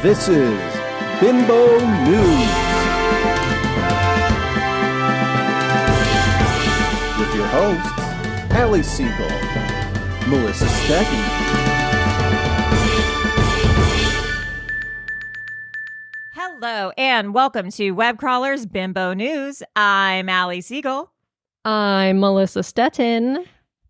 This is Bimbo News with your hosts, Allie Siegel, Melissa Stecky, Hello and welcome to Webcrawler's Bimbo News. I'm Allie Siegel. I'm Melissa Stettin.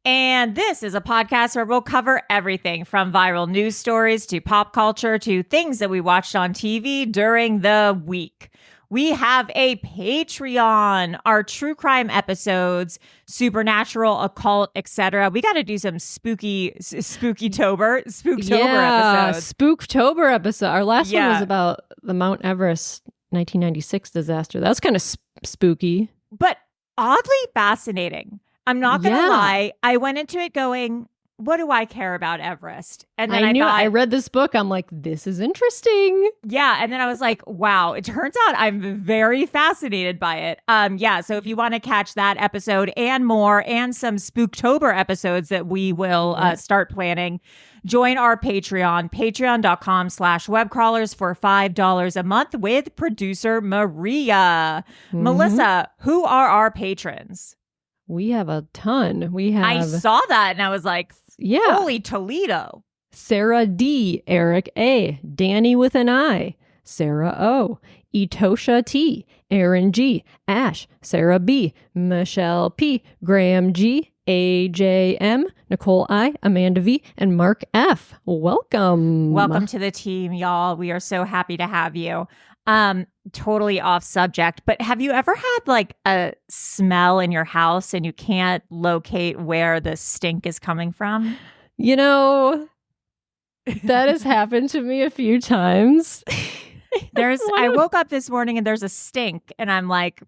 And this is a podcast where we'll cover everything from viral news stories to pop culture to things that we watched on TV during the week. We have a Patreon, our true crime episodes, supernatural, occult, etc. We got to do some spooktober episodes. Spooktober episode. Our last one was about the Mount Everest 1996 disaster. That was kind of spooky. But oddly fascinating. I'm not going to lie. I went into it going, what do I care about Everest? And then I read this book. I'm like, this is interesting. Yeah. And then I was like, wow, it turns out I'm very fascinated by it. So if you want to catch that episode and more and some Spooktober episodes that we will start planning, join our Patreon, patreon.com/webcrawlers for $5 a month with producer Maria. Mm-hmm. Melissa, who are our patrons? We have a ton. I saw that and I was like, holy Toledo. Sarah D, Eric A, Danny with an I, Sarah O, Etosha T, Aaron G, Ash, Sarah B, Michelle P, Graham G, AJ M, Nicole I, Amanda V, and Mark F. Welcome. Welcome to the team, y'all. We are so happy to have you. Totally off subject, but have you ever had like a smell in your house and you can't locate where the stink is coming from? You know, that has happened to me a few times. I woke up this morning and there's a stink and I'm like,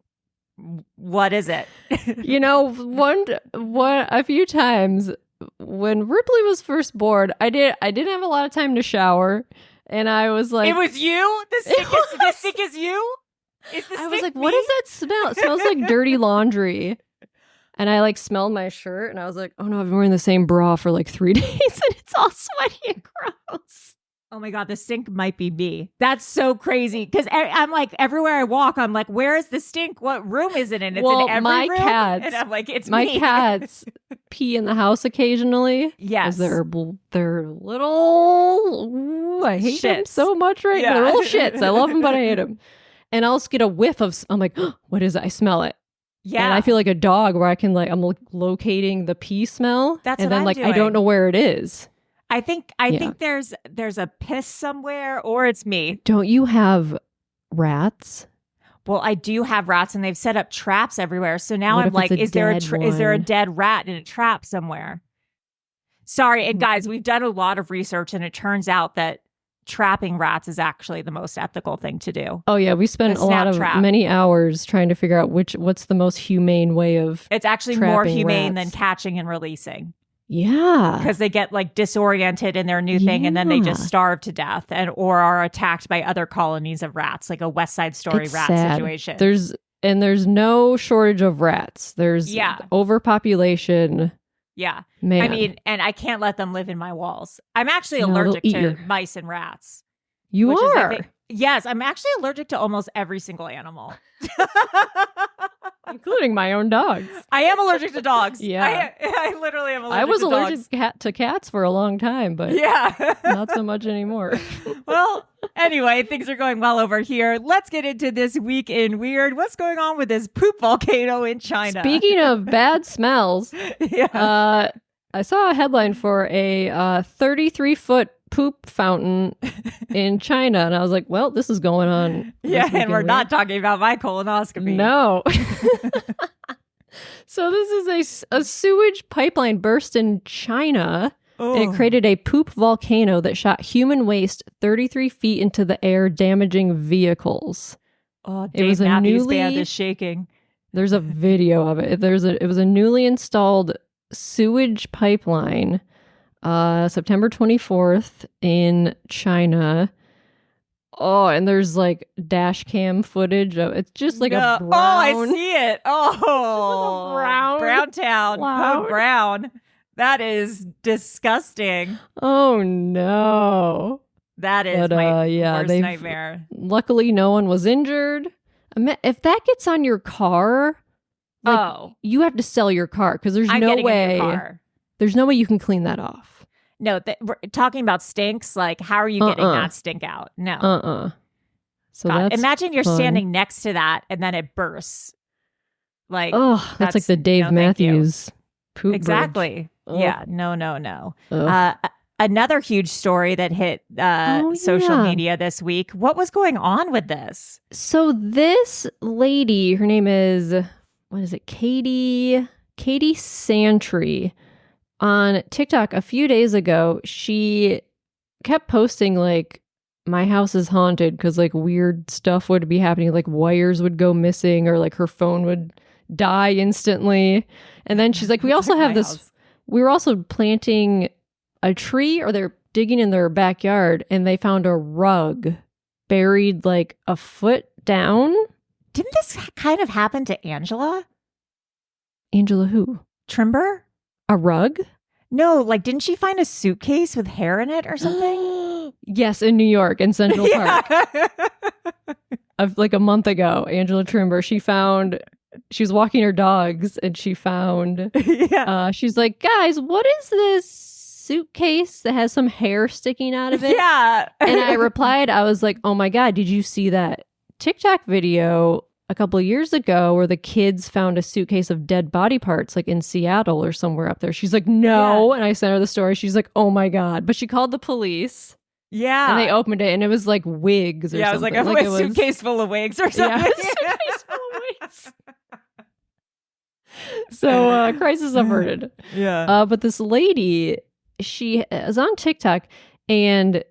what is it? You know, a few times when Ripley was first born, I didn't have a lot of time to shower. And I was like, it was you? The stink is you? I was like, what is that smell? It smells like dirty laundry. And I like smelled my shirt and I was like, oh no, I've been wearing the same bra for like 3 days and it's all sweaty and gross. Oh my God, the stink might be me. That's so crazy. Because I'm like, everywhere I walk, I'm like, where is the stink? What room is it in? It's in every room. Cats, and I'm like, it's my me. Cats pee in the house occasionally. Yes. They're little, I hate them so much now. They're little shits. I love them, but I hate them. And I'll just get a whiff of, I'm like, oh, what is it? I smell it. Yeah. And I feel like a dog where I can I'm locating the pee smell. That's and what then I'm doing. I don't know where it is. I think there's a piss somewhere, or it's me. Don't you have rats? Well, I do have rats, and they've set up traps everywhere. So now I'm like, is there a dead rat in a trap somewhere? Sorry, and guys, we've done a lot of research, and it turns out that trapping rats is actually the most ethical thing to do. Oh yeah, we spent many hours trying to figure out what's the most humane way of. It's actually more humane than catching and releasing. Yeah. Because they get like disoriented in their new thing and then they just starve to death or are attacked by other colonies of rats, like a West Side Story rat situation. There's no shortage of rats. There's overpopulation. Yeah. Man. I mean, and I can't let them live in my walls. I'm actually allergic to mice and rats. You are? Yes, I'm actually allergic to almost every single animal. Including my own dogs. I am allergic to dogs. Yeah. I literally am allergic to dogs. I was allergic to cats for a long time, but not so much anymore. Well, anyway, things are going well over here. Let's get into this week in weird. What's going on with this poop volcano in China? Speaking of bad smells, I saw a headline for a 33-foot poop fountain in China, and I was like, well, this is going on. Yeah, and we're not talking about my colonoscopy. No. So this is a sewage pipeline burst in China, and it created a poop volcano that shot human waste 33 feet into the air, damaging vehicles. Oh, Dave Matthews Band is shaking. There's a video of it. It was a newly installed sewage pipeline, September 24th in China. Oh, and there's like dash cam footage of it's just like a brown. Oh, I see it. Oh, brown town. Oh, brown. That is disgusting. Oh no. That is But, my yeah, worst nightmare. Luckily, no one was injured. If that gets on your car, you have to sell your car because there's I'm no getting a way. new car. There's no way you can clean that off. No, we're talking about stinks. Like, how are you getting that stink out? No. So God, that's imagine you're fun. standing next to that and then it bursts. Like, that's like the Dave Matthews poop exactly. bridge. Yeah. No. Ugh. Another huge story that hit social media this week. What was going on with this? So this lady, her name is, what is it? Katie Santry. On TikTok a few days ago, she kept posting like, my house is haunted because like weird stuff would be happening. Like wires would go missing or like her phone would die instantly. And then she's like, we also have this, house. We were also planting a tree, or they're digging in their backyard and they found a rug buried like a foot down. Didn't this kind of happen to Angela? Angela who? Trimber? A rug? No, like didn't she find a suitcase with hair in it or something? Yes, in New York, in Central Park. Of like a month ago, Angela Trimber, she was walking her dogs and she found, she's like, guys, what is this suitcase that has some hair sticking out of it? Yeah. And I replied, I was like, oh my God, did you see that TikTok video a couple of years ago where the kids found a suitcase of dead body parts like in Seattle or somewhere up there? She's like, no. Yeah. And I sent her the story. She's like, oh my God. But she called the police. Yeah. And they opened it and it was like wigs or something. Yeah, it was like a suitcase full of wigs or something. Yeah, a suitcase full of wigs. So crisis averted. Yeah. But this lady, she is on TikTok and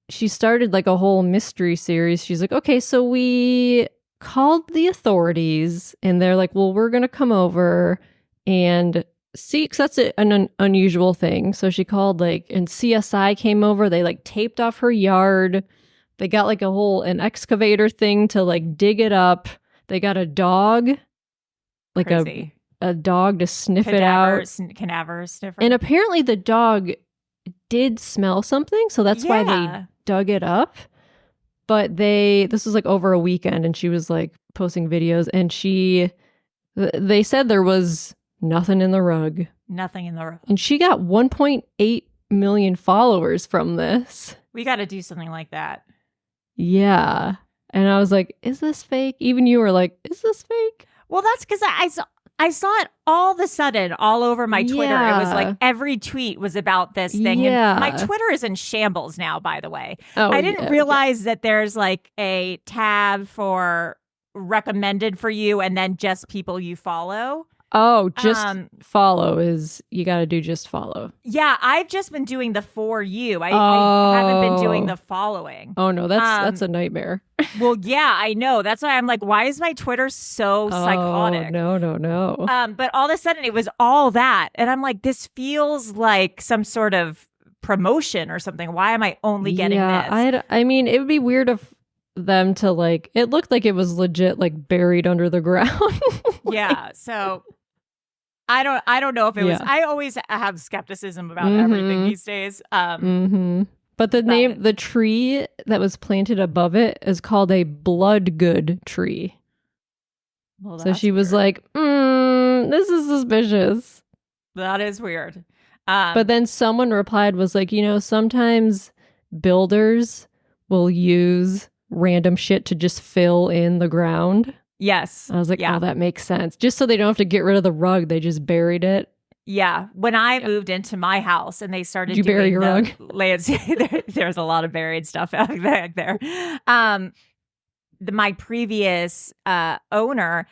she started like a whole mystery series. She's like, okay, so we called the authorities and they're like, well, we're going to come over and see, because that's an unusual thing. So she called and CSI came over. They like taped off her yard. They got like an excavator thing to like dig it up. They got a dog, like Crazy. a dog to sniff it out. Cadaver sniffer. And apparently the dog did smell something. So that's why they dug it up. But this was like over a weekend and she was like posting videos and they said there was nothing in the rug. Nothing in the rug. And she got 1.8 million followers from this. We got to do something like that. Yeah. And I was like, is this fake? Even you were like, is this fake? Well, that's because I saw it all of a sudden all over my Twitter. Yeah. It was like every tweet was about this thing. Yeah. And my Twitter is in shambles now, by the way. Oh, I didn't realize that there's like a tab for recommended for you and then just people you follow. Oh, just follow is, you got to do just follow. Yeah, I've just been doing the for you. I haven't been doing the following. Oh, no, that's a nightmare. Well, yeah, I know. That's why I'm like, why is my Twitter so psychotic? No. But all of a sudden it was all that. And I'm like, this feels like some sort of promotion or something. Why am I only getting this? I mean, it would be weird if them to like, it looked like it was legit like buried under the ground. Yeah, so I don't know if it was. I always have skepticism about everything these days. But the tree that was planted above it is called a bloodgood tree. Well, so she was like, this is suspicious. That is weird. But then someone replied, was like, sometimes builders will use random shit to just fill in the ground. Yes. I was like, oh, that makes sense. Just so they don't have to get rid of the rug, they just buried it. Yeah. When I moved into my house and they started Did you bury your rug? There's a lot of buried stuff back there. My previous owner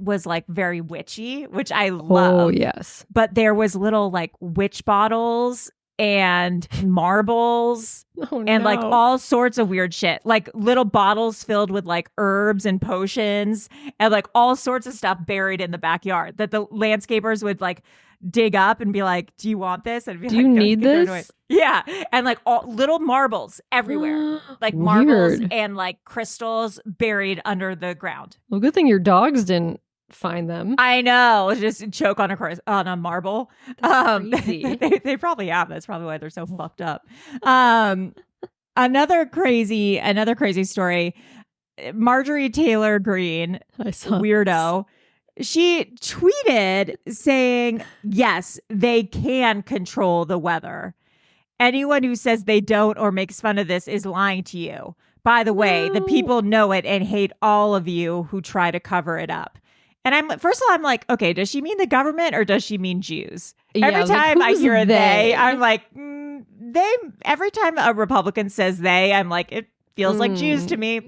was like very witchy, which I love. Oh, yes. But there was little like witch bottles and marbles and like all sorts of weird shit, like little bottles filled with like herbs and potions and like all sorts of stuff buried in the backyard that the landscapers would like dig up and be like, do you want this? And be do you need this? Yeah. And like all little marbles everywhere, like marbles and like crystals buried under the ground. Well, good thing your dogs didn't find them. I know. Just choke on a marble. That's crazy. They probably have. That's probably why they're so fucked up. Another crazy story. Marjorie Taylor Greene, I saw weirdo. She tweeted saying, yes, they can control the weather. Anyone who says they don't or makes fun of this is lying to you. By the way, the people know it and hate all of you who try to cover it up. And first of all, I'm like, okay, does she mean the government or does she mean Jews? Every time I hear a they, I'm like, they. Every time a Republican says they, I'm like, it feels like Jews to me.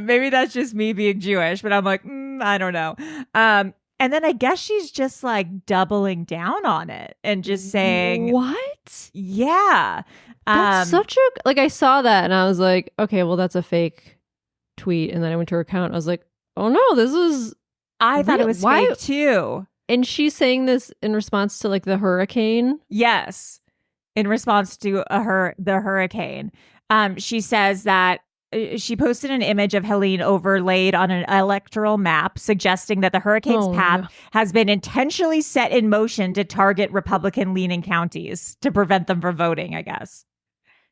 Maybe that's just me being Jewish, but I'm like, I don't know. And then I guess she's just like doubling down on it and just saying, what? Yeah. That's such a, like, I saw that and I was like, okay, well, that's a fake tweet. And then I went to her account and I was like, oh no, this is. I thought it was fake too. And she's saying this in response to like the hurricane? Yes. In response to the hurricane. She says that she posted an image of Helene overlaid on an electoral map, suggesting that the hurricane's path has been intentionally set in motion to target Republican-leaning counties to prevent them from voting, I guess.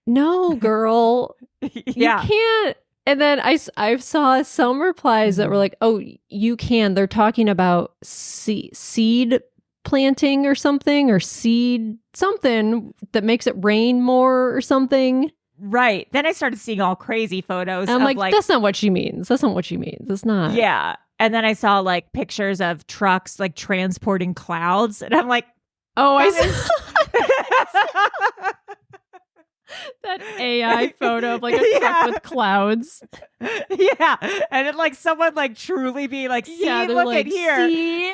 No, girl. Yeah. You can't. And then I saw some replies that were like, oh, you can. They're talking about seed planting or something, or seed something that makes it rain more or something. Right. Then I started seeing all crazy photos. And I'm like, that's not what she means. That's not what she means. It's not. Yeah. And then I saw like pictures of trucks like transporting clouds. And I'm like, oh, I saw that AI photo of like a truck with clouds. Yeah. And then like someone like truly be like, see, look like, at here. See?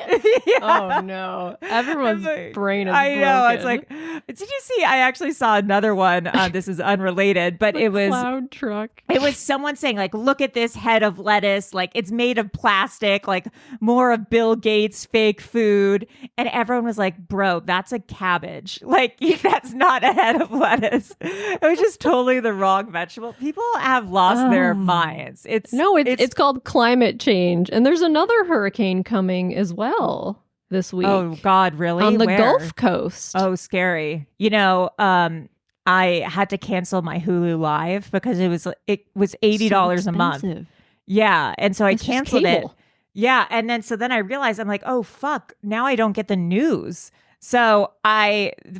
Yeah. Oh no. Everyone's brain is I know. broken. It's like, did you see? I actually saw another one. This is unrelated, but it was cloud truck. It was someone saying like, look at this head of lettuce. Like it's made of plastic, like more of Bill Gates' fake food. And everyone was like, bro, that's a cabbage. Like that's not a head of lettuce. It was just totally the wrong vegetable. People have lost their minds. It's called climate change. And there's another hurricane coming as well this week. Oh God, really? On the Where? Gulf Coast. Oh, scary. You know, I had to cancel my Hulu Live because it was $80 a month. Yeah. And so I canceled it. Yeah. And then I realized I'm like, oh fuck, now I don't get the news. So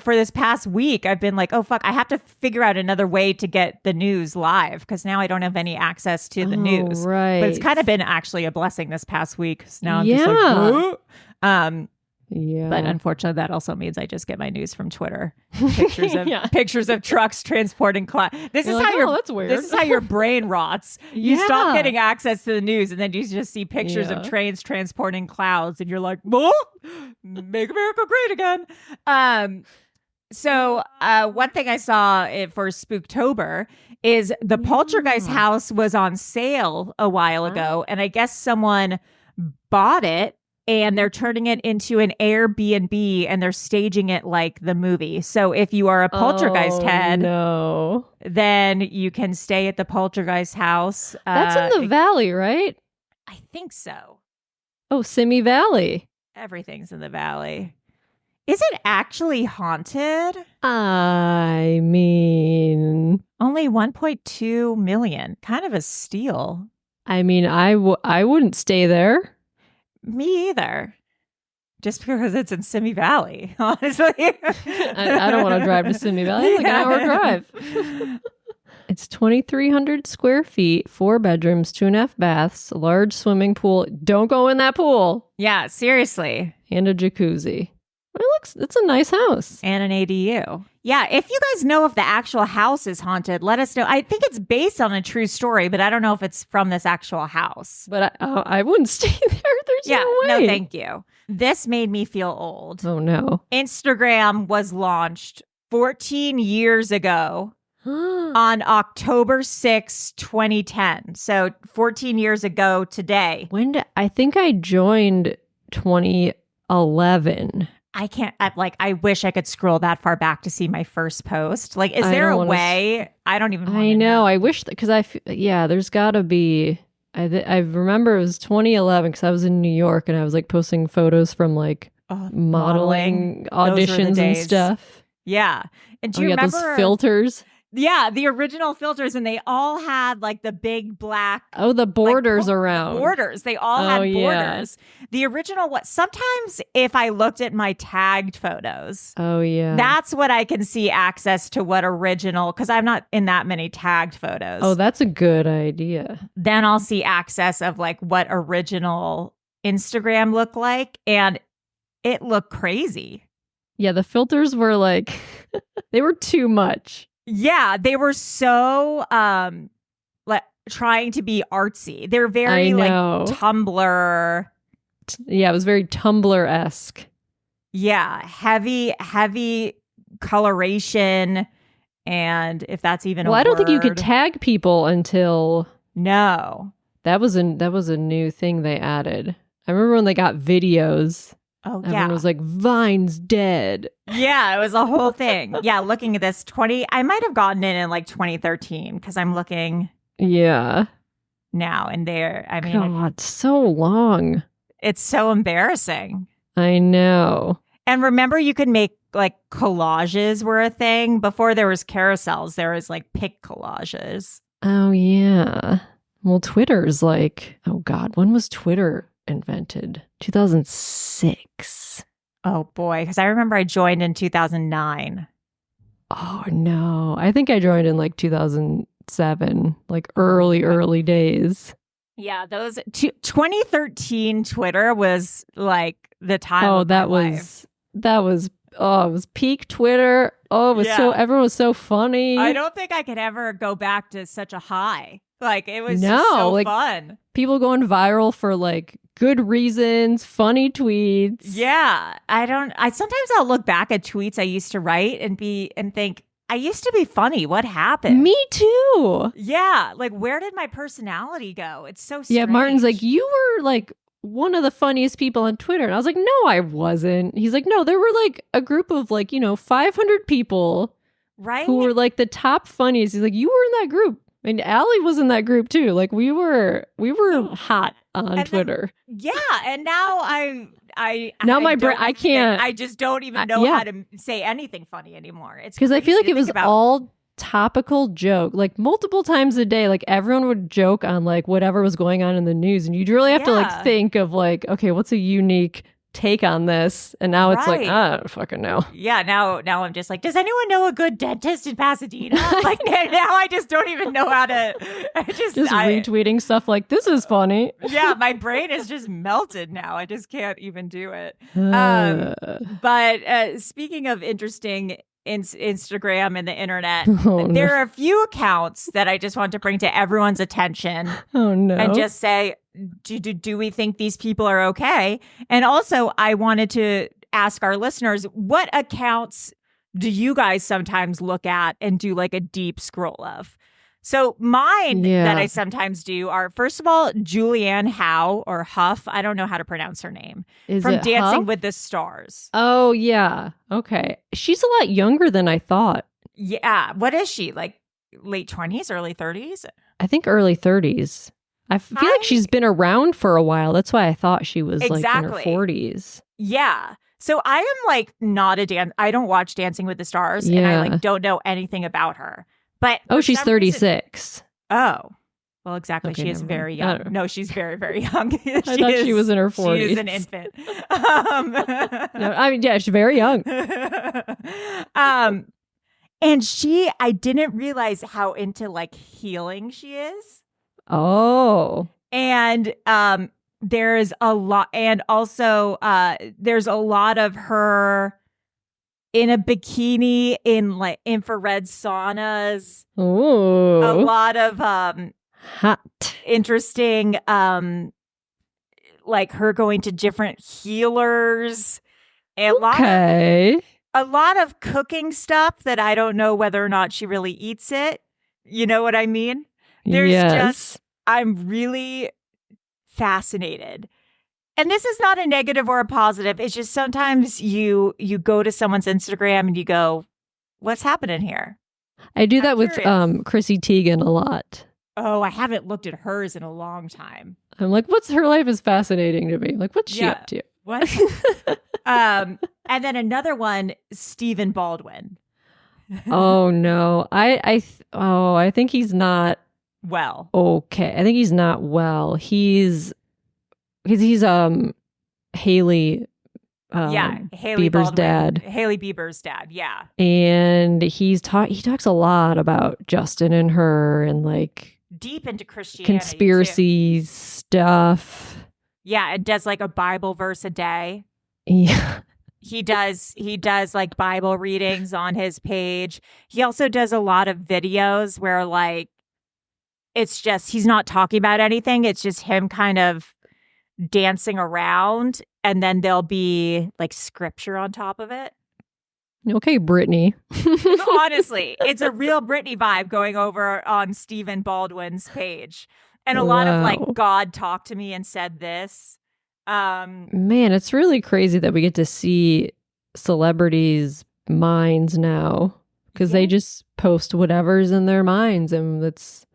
for this past week, I've been like, oh, fuck, I have to figure out another way to get the news live because now I don't have any access to the news. Right. But it's kind of been actually a blessing this past week. So now I'm just like, yeah. But unfortunately, that also means I just get my news from Twitter. Pictures of trucks transporting clouds. This is that's weird. This is how your brain rots. You stop getting access to the news, and then you just see pictures of trains transporting clouds, and you're like, "Oh, make America great again." So one thing I saw for Spooktober is the Poltergeist house was on sale a while ago, and I guess someone bought it. And they're turning it into an Airbnb and they're staging it like the movie. So if you are a Poltergeist head, then you can stay at the Poltergeist house. That's in the valley, right? I think so. Oh, Simi Valley. Everything's in the valley. Is it actually haunted? I mean, only 1.2 million. Kind of a steal. I mean, I wouldn't stay there. Me either. Just because it's in Simi Valley, honestly. I don't want to drive to Simi Valley. It's like an hour drive. It's 2,300 square feet, 4 bedrooms, 2.5 baths, a large swimming pool. Don't go in that pool. Yeah, seriously. And a jacuzzi. It's a nice house. And an ADU. Yeah, if you guys know if the actual house is haunted, let us know. I think it's based on a true story, but I don't know if it's from this actual house. But I wouldn't stay there. There's no way. No, thank you. This made me feel old. Oh, no. Instagram was launched 14 years ago on October 6, 2010. So 14 years ago today. I think I joined 2011. I wish I could scroll that far back to see my first post. Like, is there a way? I don't even want to know. I wish that, because there's got to be. I remember it was 2011 because I was in New York and I was like posting photos from like modeling auditions and stuff. Yeah. And do you remember those filters? Yeah, the original filters, and they all had like the big black the borders like, around. Borders. They all had borders. Yeah. The original sometimes if I looked at my tagged photos. Oh yeah. That's what I can see access to what original, because I'm not in that many tagged photos. Oh, that's a good idea. Then I'll see access of like what original Instagram looked like, and it looked crazy. Yeah, the filters were like they were too much. Yeah, they were so like trying to be artsy. They're very like Tumblr. Yeah, it was very Tumblr-esque. Yeah, heavy coloration, and if that's even I don't think you could tag people until that was a new thing they added. I remember when they got videos. Oh, yeah. Everyone was like, Vine's dead. Yeah, it was a whole thing. Yeah, looking at this, I might have gotten it in like 2013 because I'm looking. Yeah. Now and there. I mean. God, so long. It's so embarrassing. I know. And remember, you could make like collages were a thing. Before there was carousels, there was like pic collages. Oh, yeah. Well, Twitter's like, oh, God, when was Twitter invented? 2006. Oh boy, because I remember I joined in 2009. Oh no, I think I joined in like 2007, like early days. Yeah, those 2013 Twitter was like the time. Oh, of my life. It was peak Twitter. Oh, it was everyone was so funny. I don't think I could ever go back to such a high. Like it was just so fun. People going viral for like good reasons, funny tweets. Yeah. Sometimes I'll look back at tweets I used to write and think, I used to be funny. What happened? Me too. Yeah. Like, where did my personality go? It's so strange. Yeah, Martin's like, you were like one of the funniest people on Twitter. And I was like, no, I wasn't. He's like, no, there were like a group of like, 500 people. Right. Who were like the top funniest. He's like, you were in that group. And Allie was in that group too. Like we were hot on Twitter. Yeah, and now I can't. I just don't even know how to say anything funny anymore. It's because I feel like it was all topical joke, like multiple times a day. Like everyone would joke on like whatever was going on in the news, and you'd really have to like think of like, okay, what's a unique take on this? And now it's like, I don't fucking know. Yeah, now I'm just like, does anyone know a good dentist in Pasadena? Like now I just don't even know how to retweeting stuff like, this is funny. Yeah, my brain is just melted now. I just can't even do it. But speaking of interesting Instagram and the internet, there are a few accounts that I just want to bring to everyone's attention. Oh no. And just say, do we think these people are okay? And also, I wanted to ask our listeners, what accounts do you guys sometimes look at and do like a deep scroll of? So mine that I sometimes do are, first of all, Julianne Howe or Huff. I don't know how to pronounce her name. From Dancing Huff? with the Stars. Oh, yeah. Okay. She's a lot younger than I thought. Yeah. What is she? Like late 20s, early 30s? I think early 30s. I feel like she's been around for a while. That's why I thought she was like in her 40s. Yeah. So I am like not I don't watch Dancing with the Stars, and I like don't know anything about her. But she's 36. Well, exactly. Okay, she is very young. No, she's very, very young. I thought she was in her 40s. She is an infant. She's very young. And I didn't realize how into like healing she is. Oh. And there's a lot, and also there's a lot of her in a bikini in like infrared saunas. Ooh. A lot of hot, interesting like her going to different healers. And a lot of cooking stuff that I don't know whether or not she really eats it. You know what I mean? I'm really fascinated. And this is not a negative or a positive. It's just sometimes you go to someone's Instagram and you go, what's happening here? I do that with Chrissy Teigen a lot. Oh, I haven't looked at hers in a long time. I'm like, her life is fascinating to me. Like, what's she up to? What? And then another one, Stephen Baldwin. Oh no. I think he's not Well, okay. I think he's not well. He's Haley yeah, Haley Bieber's Baldwin, dad. Haley Bieber's dad, yeah. And he talks a lot about Justin and her and like Deep into Christianity, conspiracy too. stuff. Yeah, it does like a Bible verse a day. Yeah. He does like Bible readings on his page. He also does a lot of videos where like it's just he's not talking about anything. It's just him kind of dancing around, and then there'll be like scripture on top of it. Okay, Brittany. Honestly, it's a real Britney vibe going over on Stephen Baldwin's page. And a lot of like, God talked to me and said this. Man, it's really crazy that we get to see celebrities' minds now because they just post whatever's in their minds, and it's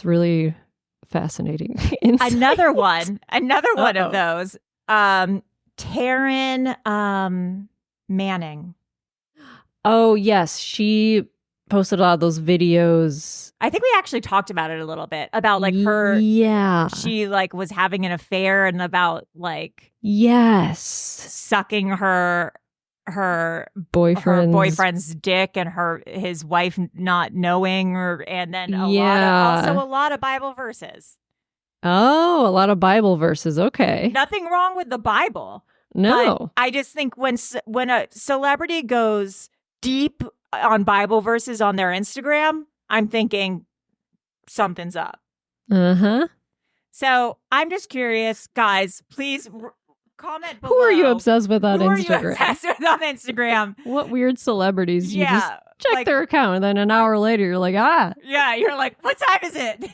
really fascinating. Another one of those. Taryn Manning. Oh, yes. She posted a lot of those videos. I think we actually talked about it a little bit about like her. Yeah. She like was having an affair and about like. Yes. Sucking her boyfriend's dick and his wife not knowing and then a lot of Bible verses. Oh, a lot of Bible verses. Okay. Nothing wrong with the Bible. No. But I just think when a celebrity goes deep on Bible verses on their Instagram, I'm thinking something's up. Uh-huh. So I'm just curious, guys, please comment below. Who are you obsessed with on Instagram? Who are you obsessed with on Instagram? What weird celebrities? You just check their account, and then an hour later, you're like, Yeah, you're like, what time is it?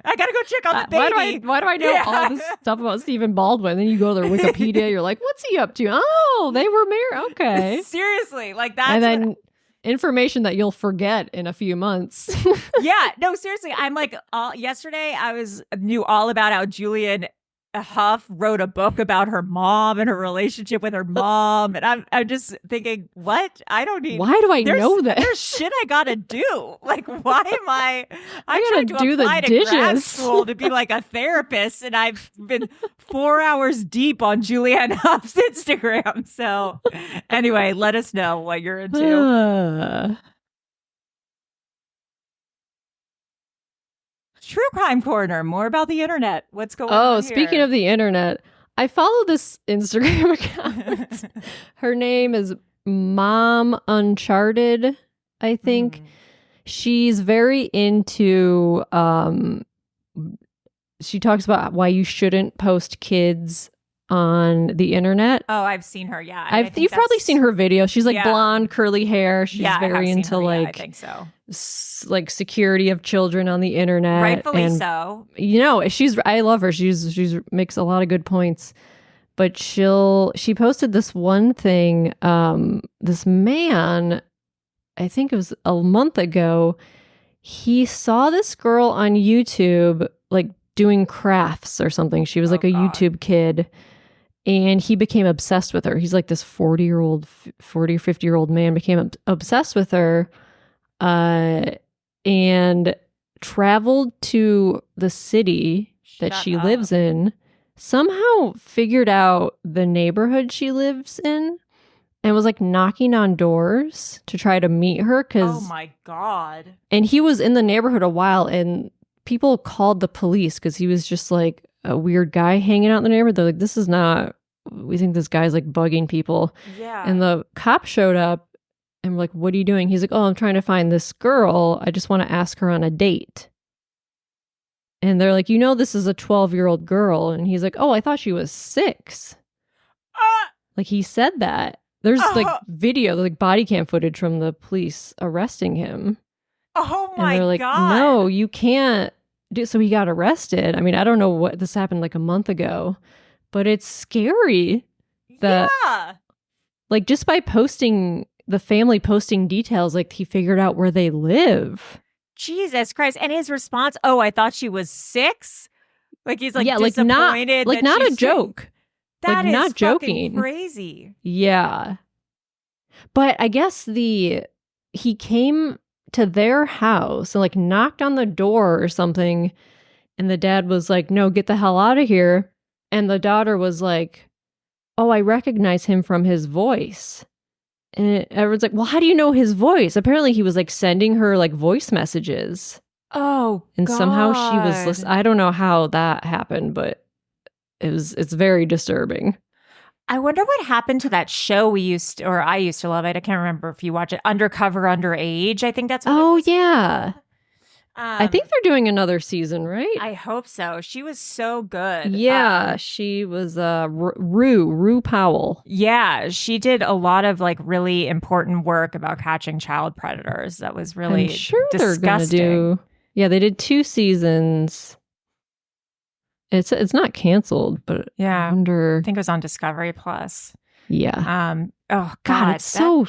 I gotta go check on the baby. Why do I know all this stuff about Stephen Baldwin? Then you go to their Wikipedia, you're like, what's he up to? Oh, they were married. Okay. Seriously, like that's and then information that you'll forget in a few months. Yeah, no, seriously. I'm like, yesterday I knew all about how Julian Huff wrote a book about her mom and her relationship with her mom, and I'm just thinking, what? I don't need. Why do I know that? There's shit I gotta do. Like, why am I? I'm gotta trying to do apply the to grad dishes. school to be like a therapist, and I've been 4 hours deep on Julianne Huff's Instagram. So, anyway, let us know what you're into. True Crime Corner, more about the internet. What's going on here? Speaking of the internet, I follow this Instagram account. Her name is Mom Uncharted, I think. She's very into, she talks about why you shouldn't post kids on the internet. Oh, I've seen her, yeah. You've probably seen her video. She's like blonde, curly hair. She's very into I think so. Like security of children on the internet. Rightfully so. You know, I love her. She's makes a lot of good points. But she posted this one thing, this man, I think it was a month ago, he saw this girl on YouTube like doing crafts or something. She was like a YouTube kid. And he became obsessed with her. He's like this 40 or 50-year-old man became obsessed with her and traveled to the city that she lives in, somehow figured out the neighborhood she lives in, and was like knocking on doors to try to meet her. Oh my God. And he was in the neighborhood a while, and people called the police because he was just like a weird guy hanging out in the neighborhood. They're like, we think this guy's like bugging people. Yeah. And the cop showed up and we're like, what are you doing? He's like, oh, I'm trying to find this girl. I just want to ask her on a date. And they're like, this is a 12-year-old girl. And he's like, oh, I thought she was 6. Like he said that. There's like video, like body cam footage from the police arresting him. Oh my God. And they're like, no, you can't. So he got arrested. I mean, I don't know what this happened like a month ago, but it's scary that like just by posting the family posting details, like he figured out where they live. Jesus Christ. And his response, oh, I thought she was 6. Like he's like, disappointed. Like not a joke. That like, is not fucking joking. Crazy. Yeah. But I guess he he came to their house and like knocked on the door or something. And the dad was like, no, get the hell out of here. And the daughter was like, oh, I recognize him from his voice. And everyone's like, well, how do you know his voice? Apparently he was like sending her like voice messages. Oh, and God. somehow she was listening. I don't know how that happened, but it's very disturbing. I wonder what happened to that show I used to love it. I can't remember if you watch it. Undercover Underage. I think that's what it was. Yeah. I think they're doing another season, right? I hope so. She was so good. Yeah, she was Rue Powell. Yeah, she did a lot of like really important work about catching child predators. That was really I'm sure disgusting. They're gonna do. Yeah, they did 2 seasons. It's not canceled, but yeah, I wonder. I think it was on Discovery Plus. Yeah. Oh God, it's so.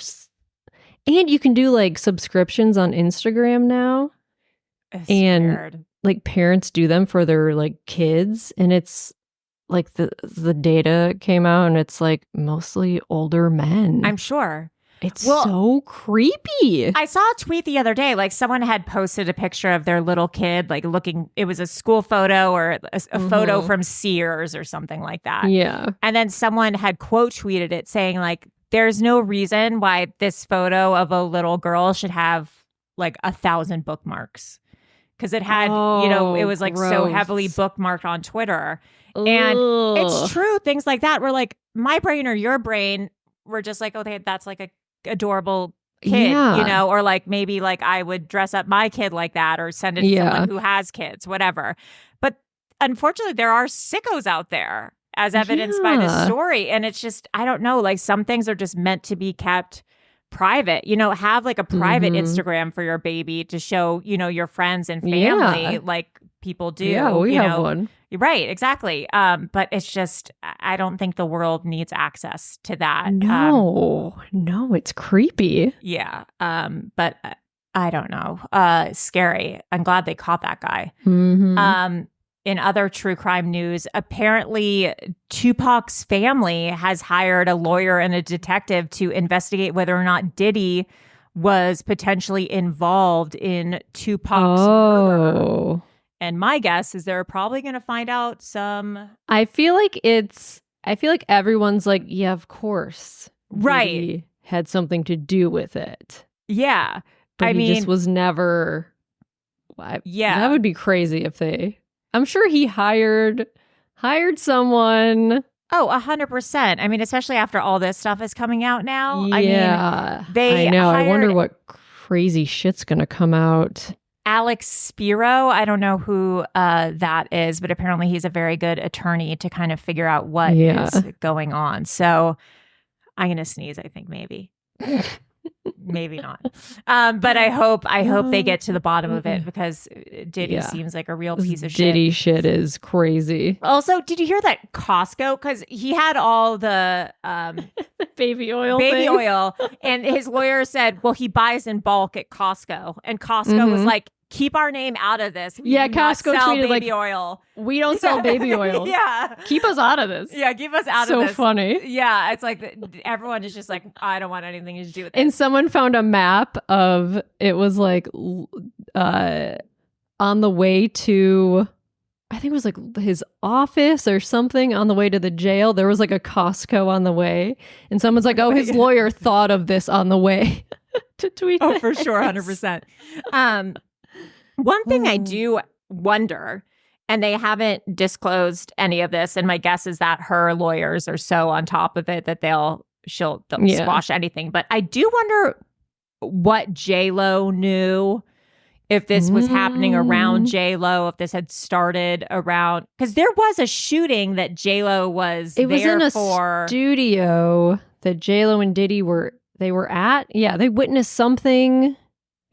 And you can do like subscriptions on Instagram now. It's and weird. Like parents do them for their like kids, and it's like the data came out, and it's like mostly older men. I'm sure. It's so creepy. I saw a tweet the other day, like someone had posted a picture of their little kid, like looking, it was a school photo or a photo from Sears or something like that. Yeah. And then someone had quote tweeted it saying like, there's no reason why this photo of a little girl should have like 1,000 bookmarks. Because it had, it was like so heavily bookmarked on Twitter. And it's true. Things like that were like my brain or your brain were just like, oh, that's like a adorable kid, or like maybe like I would dress up my kid like that or send it to someone who has kids, whatever. But unfortunately, there are sickos out there as evidenced by this story. And it's just, I don't know, like some things are just meant to be kept private, have like a private Instagram for your baby to show, your friends and family like people do. Yeah, we have one. Right, exactly. But it's just, I don't think the world needs access to that. No, it's creepy. Yeah. But I don't know. Scary. I'm glad they caught that guy. In other true crime news, apparently Tupac's family has hired a lawyer and a detective to investigate whether or not Diddy was potentially involved in Tupac's murder. And my guess is they're probably going to find out some. I feel like everyone's like, yeah, of course. Right. Diddy had something to do with it. Yeah. But he just was never. Yeah. That would be crazy if they. I'm sure he hired someone. Oh, 100%. I mean, especially after all this stuff is coming out now. Yeah. I know. I wonder what crazy shit's going to come out. Alex Spiro, I don't know who that is, but apparently he's a very good attorney to kind of figure out what is going on. So I'm going to sneeze, I think, maybe. Maybe not. But I hope they get to the bottom of it because Diddy seems like a real piece of shit. Diddy shit is crazy. Also, did you hear that Costco? Because he had all the baby oil, and his lawyer said, well, he buys in bulk at Costco. And Costco was like, keep our name out of this. We do not Costco sell tweeted baby oil. We don't sell baby oil. Yeah. Keep us out of this. Yeah, keep us out of this. So funny. Yeah, it's like everyone is just like, I don't want anything to do with it. And someone found a map of, it was like on the way to, I think it was like his office or something on the way to the jail. There was like a Costco on the way. And someone's like, oh, his lawyer thought of this on the way to tweet Oh, this. for sure, 100%. One thing I do wonder, and they haven't disclosed any of this, and my guess is that her lawyers are so on top of it that they'll squash anything. But I do wonder what J-Lo knew, if this was happening around J-Lo, if this had started around, because there was a shooting that J-Lo was in a studio that J-Lo and Diddy were at. Yeah, they witnessed something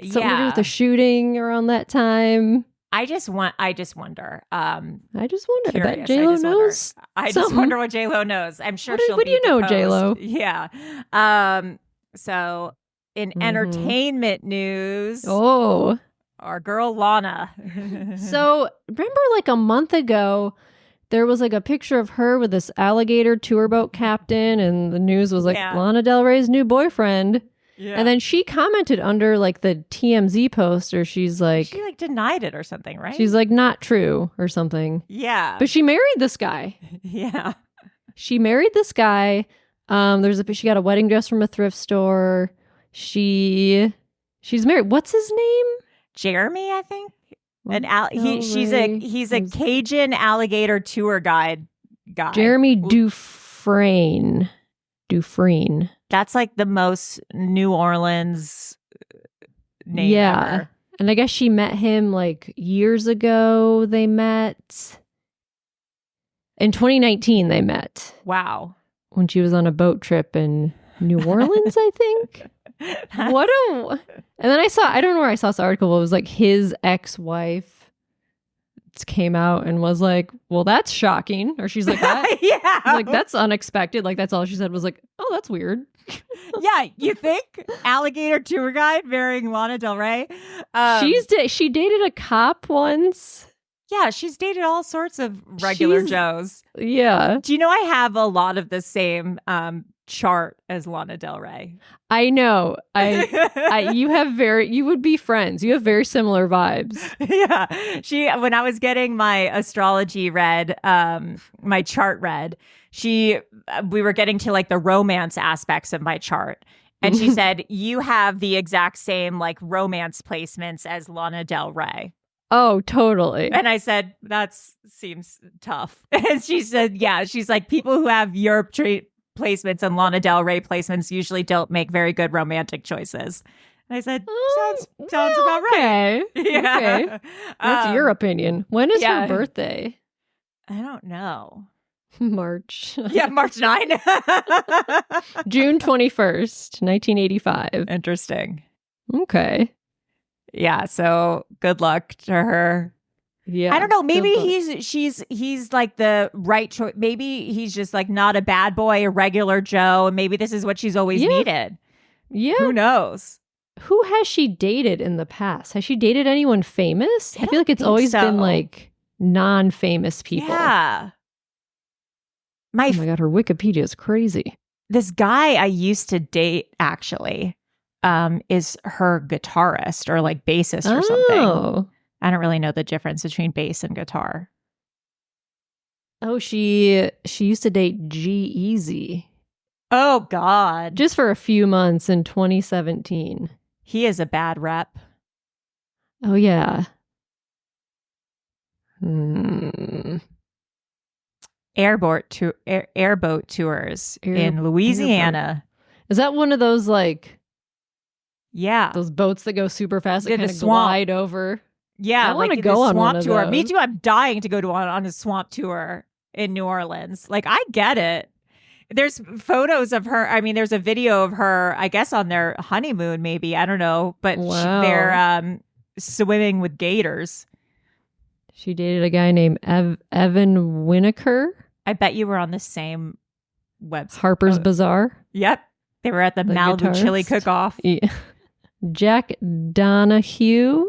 to do with the shooting around that time. I just wonder. I just wonder. Curious. That J-Lo knows. I just wonder what J-Lo knows. I'm sure she'll. What do you know, deposed. J-Lo? Yeah. So in entertainment news, our girl Lana. So remember, like a month ago, there was like a picture of her with this alligator tour boat captain, and the news was like Lana Del Rey's new boyfriend. Yeah. And then she commented under like the TMZ post, or she's like, she like denied it or something, right? she's like, not true or something. yeah. But she married this guy. yeah. She married this guy. She got a wedding dress from a thrift store. She's married. What's his name? Jeremy, I think. He's a Was- Cajun alligator tour guide guy. Jeremy Dufresne. That's like the most New Orleans name Yeah. ever. And I guess she met him like years ago. They met in 2019. They met Wow. when she was on a boat trip in New Orleans, I think. And then I don't know where I saw this article, but it was like his ex-wife came out and was like, well, that's shocking. Or she's like, yeah. like, that's unexpected. Like, that's all she said was like, oh, that's weird. Yeah, you think? Alligator tour guide marrying Lana Del Rey? She dated a cop once. Yeah, she's dated all sorts of regular She's- Joes. Yeah. Do you know I have a lot of the same chart as Lana Del Rey? I know. You would be friends. You have very similar vibes. Yeah. When I was getting my astrology read, my chart read, we were getting to like the romance aspects of my chart. And she said, you have the exact same like romance placements as Lana Del Rey. Oh, totally. And I said, that seems tough. And she said, yeah, she's like, people who have your placements and Lana Del Rey placements usually don't make very good romantic choices. And I said, sounds about right. Okay. Yeah. Okay. That's your opinion. When is her birthday? I don't know. March. Yeah, March 9. June 21st, 1985. Interesting. Okay. Yeah, so good luck to her. Yeah. I don't know. Maybe good luck. he's like the right choice. Maybe he's just like not a bad boy, a regular Joe, and maybe this is what she's always needed. Yeah. Who knows? Who has she dated in the past? Has she dated anyone famous? I feel like it's always been like non-famous people. Yeah. Oh my God, her Wikipedia is crazy. This guy I used to date actually is her guitarist or like bassist or something. I don't really know the difference between bass and guitar. Oh, she used to date G-Eazy. Oh God. Just for a few months in 2017. He is a bad rep. Oh yeah. Airboat tours in Louisiana. Is that one of those like those boats that go super fast that Yeah, the kind of swamp. glide over? Yeah, I wanna like go the on one swamp of tour. Me those. too. I'm dying to go on a swamp tour in New Orleans. Like I get it. There's photos of her. I mean, there's a video of her, I guess, on their honeymoon, maybe. I don't know. But Wow. they're swimming with gators. She dated a guy named Evan Winokur. I bet you were on the same website. Harper's Bazaar. Yep. They were at the Malibu guitarist. Chili Cook-Off. Yeah. Jack Donahue,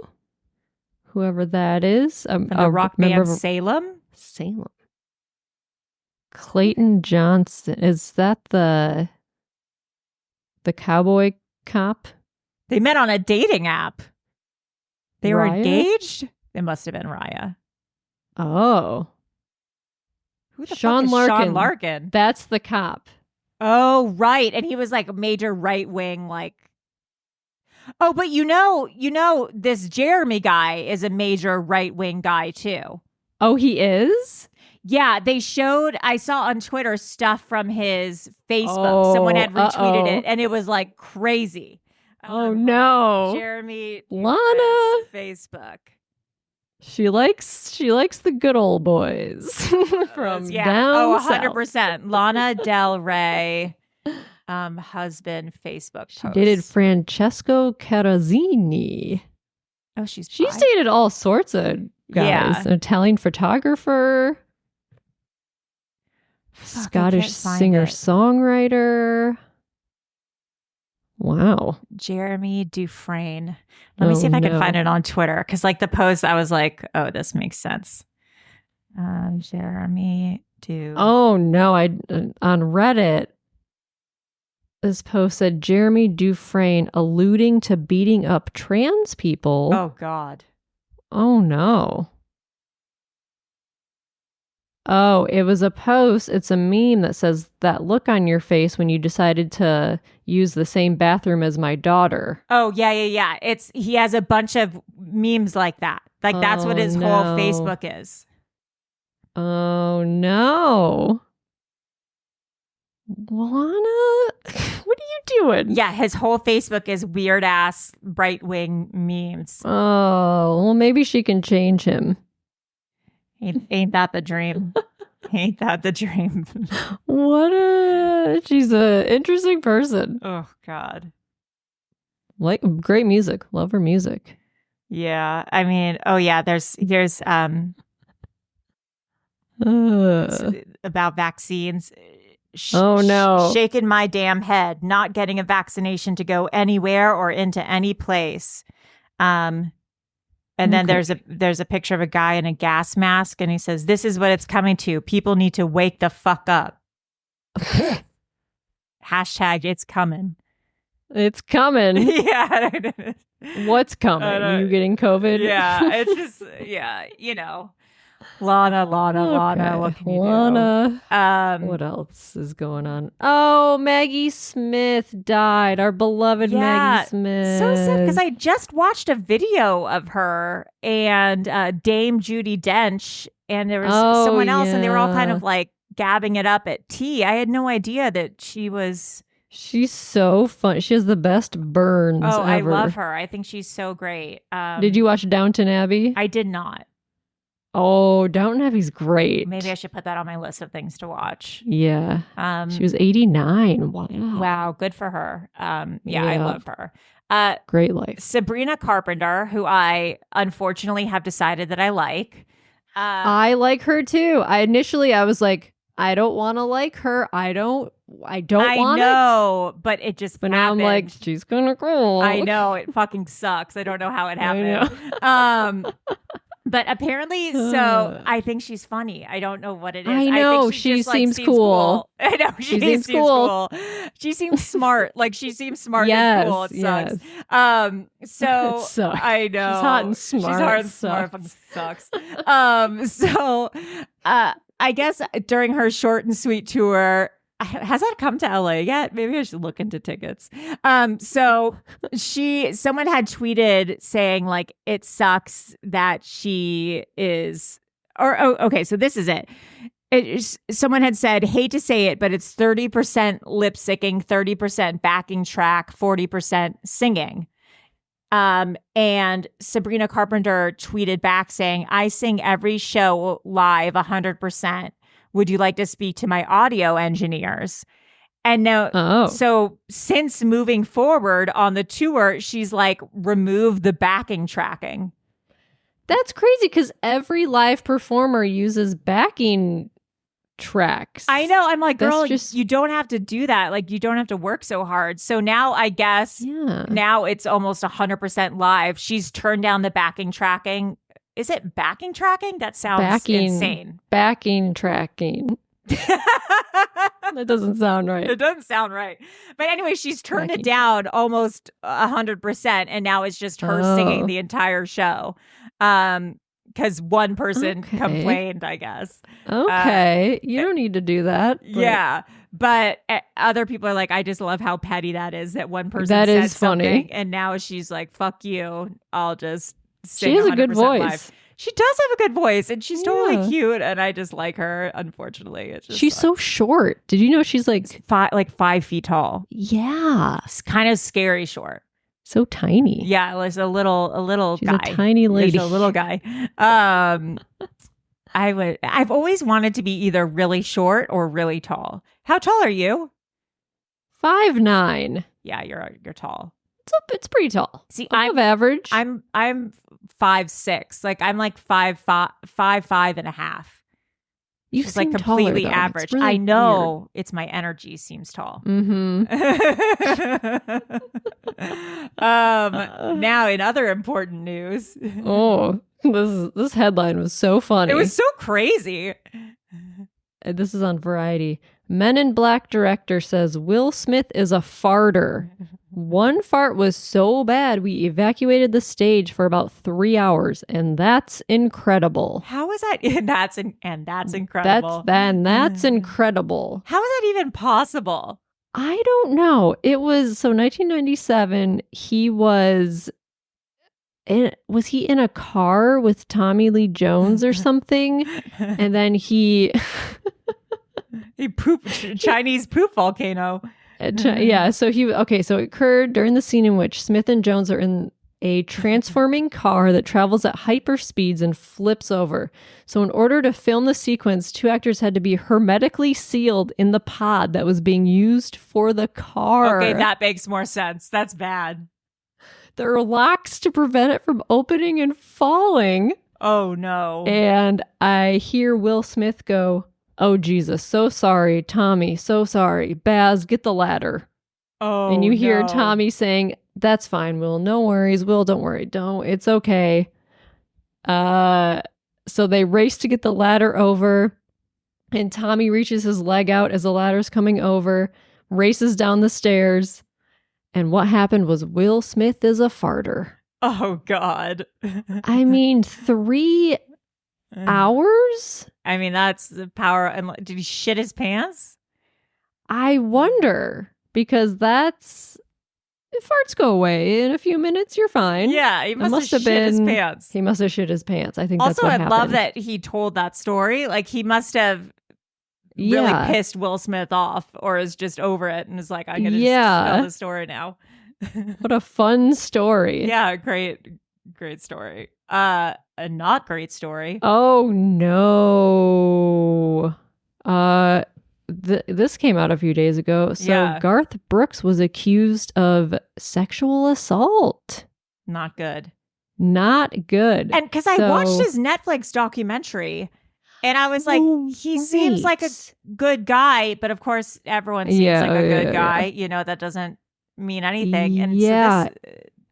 whoever that is. From the rock band Salem. Salem. Clayton Johnson. Is that the cowboy cop? They met on a dating app. They were Raya? engaged? It must have been Raya. Oh. Who the Sean fuck is Larkin. Sean Larkin? That's the cop. Oh, right. And he was like a major right wing, like. Oh, but you know, this Jeremy guy is a major right wing guy too. Oh, he is? Yeah, I saw on Twitter stuff from his Facebook. Someone had retweeted it and it was like crazy. Oh no. Jeremy Lana. Facebook. She likes the good old boys from down Oh, south. 100%. Lana Del Rey, husband, Facebook She post. dated Francesco Carazzini. Oh, she's dated all sorts of guys. Yeah. An Italian photographer, Scottish can't find singer-songwriter. Wow. Jeremy Dufresne. Let me see if I can no. find it on Twitter. Because like the post, I was like, oh, this makes sense. Jeremy Dufresne. Oh no, I on Reddit. This post said Jeremy Dufresne alluding to beating up trans people. Oh, God. Oh, no. Oh, it was a post. It's a meme that says that look on your face when you decided to use the same bathroom as my daughter. Oh, yeah. He has a bunch of memes like that. Like, that's what his whole Facebook is. Oh, no. Lana, what are you doing? Yeah, his whole Facebook is weird ass right wing memes. Oh, well, maybe she can change him. Ain't that the dream? Ain't that the dream? She's a interesting person. Oh, God. Like, great music. Love her music. Yeah, I mean, there's about vaccines. Oh, no. Shaking my damn head, not getting a vaccination to go anywhere or into any place. And then there's a picture of a guy in a gas mask, and he says, "This is what it's coming to. People need to wake the fuck up." Hashtag it's coming. It's coming. Yeah. What's coming? Are you getting COVID? Yeah. It's just, Lana, what can you do? What else is going on? Oh, Maggie Smith died. Our beloved Maggie Smith. So sad, because I just watched a video of her and Dame Judi Dench, and there was someone else, and they were all kind of like gabbing it up at tea. I had no idea that she was... She's so fun. She has the best burns ever. I love her. I think she's so great. Did you watch Downton Abbey? I did not. Oh, Downton Abbey's great. Maybe I should put that on my list of things to watch. Yeah. She was 89. Wow. Good for her. Yeah, I love her. Great life. Sabrina Carpenter, who I unfortunately have decided that I like. I like her too. I was like, I don't want to like her. I don't want it. I know, but it just happened. Now I'm like, she's gonna go. I know, it fucking sucks. I don't know how it happened. But apparently, so I think she's funny. I don't know what it is. I know, think she just, seems cool. I know, she seems cool. She seems smart. Like, she seems smart and cool. It sucks. So it sucks. I know. She's hot and smart. She's hot and smart. Fucking sucks. I guess during her short and sweet tour, has that come to LA yet? Maybe I should look into tickets. So someone had tweeted saying, like, it sucks that she is, okay, so this is it. Someone had said, hate to say it, but it's 30% lip syncing, 30% backing track, 40% singing. And Sabrina Carpenter tweeted back saying, I sing every show live 100%. Would you like to speak to my audio engineers? And no, so since moving forward on the tour, she's like removed the backing tracking. That's crazy because every live performer uses backing tracks. I know. I'm like, girl, you don't have to do that. Like, you don't have to work so hard. So now I guess now it's almost 100% live. She's turned down the backing tracking. Is it backing tracking? That sounds insane. Backing tracking. That doesn't sound right. It doesn't sound right. But anyway, she's turned it down almost 100%. And now it's just her singing the entire show. Because one person complained, I guess. Okay. You don't need to do that. But... Yeah. But other people are like, I just love how petty that is that one person that said is something. Funny. And now she's like, fuck you. I'll just sing. She has a good voice. Live. She does have a good voice, and she's totally cute, and I just like her. Unfortunately, it's just she's so short. Did you know she's like 5 feet tall? Yeah, it's kind of scary short. So tiny. Yeah, there's a little she's guy. A tiny lady. She's a little guy. I've always wanted to be either really short or really tall. How tall are you? 5'9". Yeah, you're tall. It's pretty tall. See, I'm average. I'm 5'6". Like, I'm like 5'5" and a half. You seem like completely taller, average. Really I know weird. It's my energy seems tall. Mm-hmm. Now, in other important news. Oh, this headline was so funny. It was so crazy. This is on Variety. Men in Black director says Will Smith is a farter. One fart was so bad we evacuated the stage for about 3 hours, and that's incredible. How is that? That's incredible. That's incredible. How is that even possible? I don't know. It was 1997. He was he in a car with Tommy Lee Jones or something? And then he pooped Chinese poop volcano. Yeah, so it occurred during the scene in which Smith and Jones are in a transforming car that travels at hyper speeds and flips over. So in order to film the sequence, 2 actors had to be hermetically sealed in the pod that was being used for the car. Okay, that makes more sense. That's bad. There are locks to prevent it from opening and falling. Oh, no. And I hear Will Smith go, "Oh, Jesus, so sorry. Tommy, so sorry. Baz, get the ladder." Oh, and you hear no. Tommy saying, "That's fine, Will. No worries. Will, don't worry. Don't. It's okay." So they race to get the ladder over, and Tommy reaches his leg out as the ladder's coming over, races down the stairs, and what happened was Will Smith is a farter. Oh, God. I mean, 3 hours? I mean, that's the power. Did he shit his pants? I wonder, because farts go away in a few minutes. You're fine. Yeah, he must have shit his pants. He must have shit his pants. I think also, that's what happened. I love that he told that story. Like, he must have really pissed Will Smith off, or is just over it and is like, I'm going to just tell the story now. What a fun story. Yeah, great story. A not great story. Oh, no. This came out a few days ago. So Garth Brooks was accused of sexual assault. Not good. Not good. And because I watched his Netflix documentary, and I was like, he seems like a good guy, but of course everyone seems like a good guy. You know, that doesn't mean anything. And so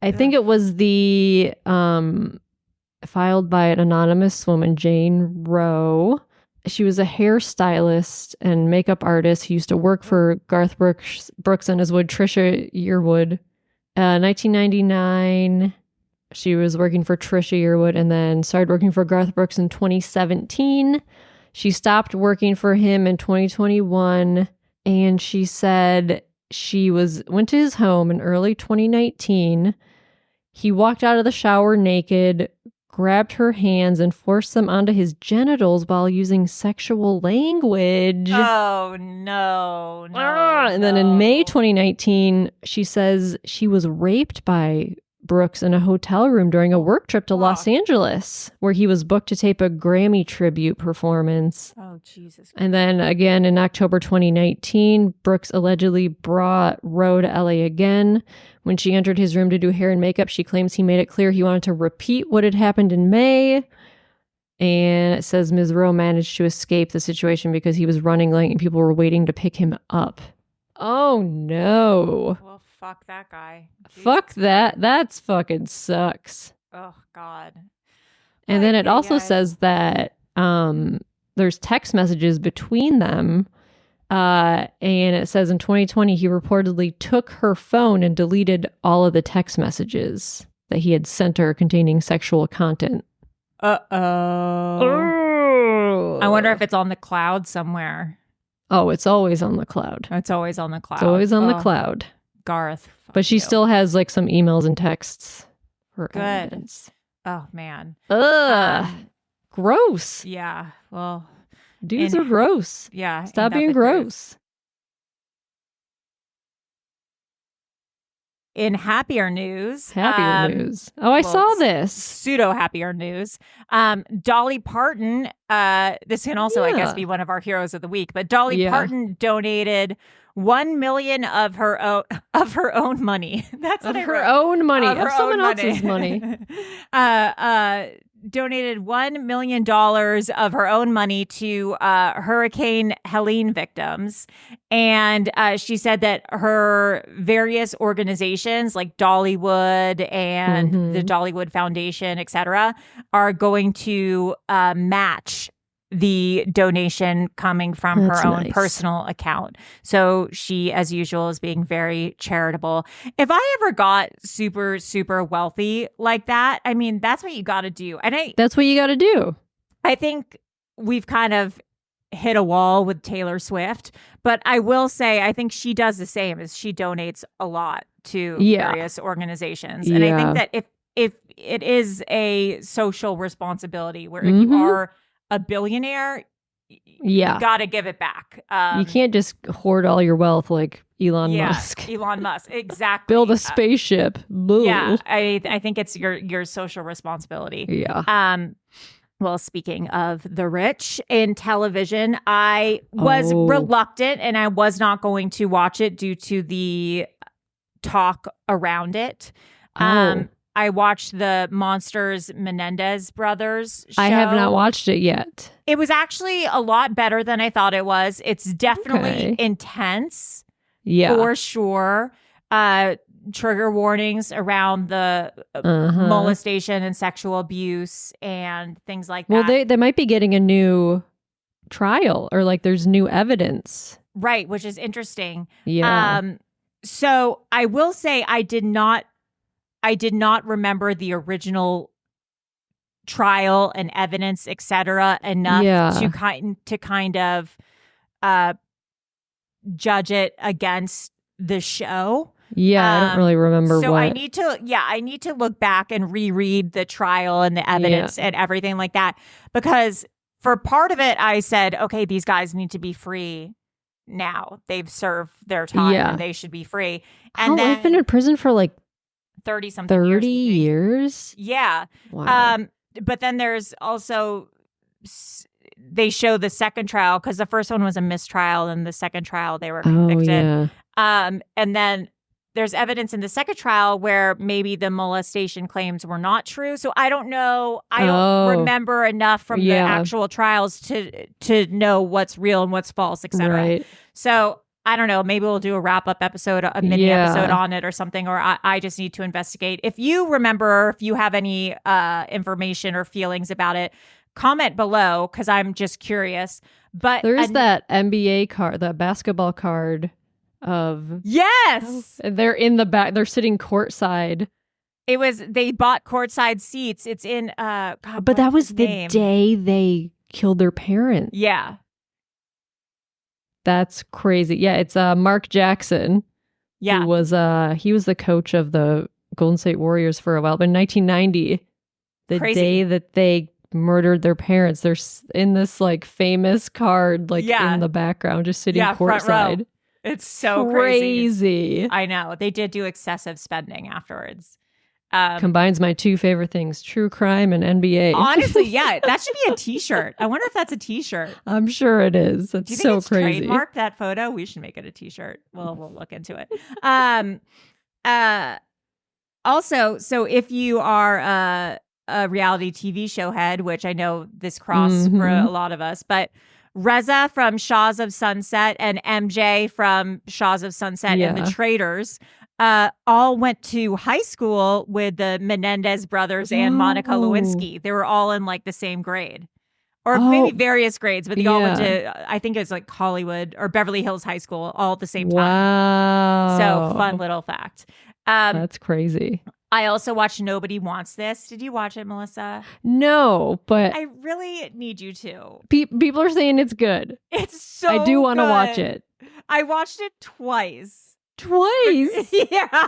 I think it was the filed by an anonymous woman, Jane Rowe. She was a hairstylist and makeup artist who used to work for Garth Brooks and his wife Trisha Yearwood. 1999, she was working for Trisha Yearwood and then started working for Garth Brooks in 2017. She stopped working for him in 2021, and she said she went to his home in early 2019. He walked out of the shower naked, grabbed her hands and forced them onto his genitals while using sexual language. Oh, no. And then in May 2019, she says she was raped by Brooks in a hotel room during a work trip to Los Angeles, where he was booked to tape a Grammy tribute performance. Oh, Jesus. And then again in October 2019, Brooks allegedly brought Rowe to LA again. When she entered his room to do hair and makeup, she claims he made it clear he wanted to repeat what had happened in May. And it says Ms. Rowe managed to escape the situation because he was running late and people were waiting to pick him up. Oh, no. Well, fuck that guy. Jesus. Fuck that. That's fucking sucks. Oh, God. And then it also says that there's text messages between them. And it says in 2020, he reportedly took her phone and deleted all of the text messages that he had sent her containing sexual content. Uh-oh. I wonder if it's on the cloud somewhere. Oh, it's always on the cloud. It's always on the cloud. It's always on the cloud. Garth. But she still has like some emails and texts for evidence. Oh, man. Ugh. Gross. Yeah. Well, dudes are gross. Yeah. Stop being gross. In happier news. Oh, I saw this. Pseudo happier news. Dolly Parton, this can also, I guess, be one of our heroes of the week, but Dolly Parton donated 1 million of her own money. That's what her own money. Of someone else's money. Donated $1 million of her own money to Hurricane Helene victims. And she said that her various organizations like Dollywood and the Dollywood Foundation, etc., are going to match the donation coming from That's her own nice. personal account. So she, as usual, is being very charitable. If I ever got super, super wealthy like that, I mean, that's what you got to do. And That's what you got to do. I think we've kind of hit a wall with Taylor Swift, but I will say I think she does the same. As she donates a lot to various organizations, and I think that if it is a social responsibility where if you are a billionaire, you got to give it back. You can't just hoard all your wealth like Elon Musk. Elon Musk, exactly. Build a spaceship. Yeah, I think it's your social responsibility. Yeah. Well, speaking of the rich in television, I was reluctant and I was not going to watch it due to the talk around it. I watched the Monsters Menendez Brothers show. I have not watched it yet. It was actually a lot better than I thought it was. It's definitely intense. Yeah. For sure. Trigger warnings around the molestation and sexual abuse and things like that. Well, they might be getting a new trial or like there's new evidence. Right, which is interesting. Yeah. So I will say I did not remember the original trial and evidence, etc., enough to kind of judge it against the show. Yeah, I don't really remember so what. I need to look back and reread the trial and the evidence and everything like that, because for part of it I said, okay, these guys need to be free now. They've served their time and they should be free. And then they've been in prison for like 30-something years. Yeah. Wow. But then there's also they show the second trial, because the first one was a mistrial and the second trial they were convicted. And then there's evidence in the second trial where maybe the molestation claims were not true. So I don't know. I don't remember enough from the actual trials to know what's real and what's false, etc. Right. So I don't know. Maybe we'll do a wrap-up episode, a mini episode on it or something, or I just need to investigate. If you remember, if you have any information or feelings about it, comment below, because I'm just curious. But there's that NBA card, that basketball card of they're in the back, they're sitting courtside. They bought courtside seats. It's in but that was the day they killed their parents. Yeah, that's crazy. Yeah, it's Mark Jackson. Yeah, who was he was the coach of the Golden State Warriors for a while, but in 1990, the day that they murdered their parents, they're in this like famous card, like in the background, just sitting courtside. It's so crazy. I know. They did do excessive spending afterwards. Combines my two favorite things, true crime and NBA. Honestly, yeah. That should be a t-shirt. I wonder if that's a t-shirt. I'm sure it is. That's do you so think it's crazy. Trademark that photo? We should make it a t-shirt. Well, we'll look into it. Also, so if you are a reality TV show head, which I know this crossed for a lot of us, but Reza from Shaws of Sunset and MJ from Shaws of Sunset and the Traitors all went to high school with the Menendez brothers and Monica Lewinsky. They were all in like the same grade, or maybe various grades, but they all went to, I think it was like Hollywood or Beverly Hills High School all at the same time. Wow. So fun little fact. That's crazy. I also watched Nobody Wants This. Did you watch it, Melissa? No, but I really need you to. People are saying it's good. It's so I do want to good. watch it. I watched it twice. Yeah.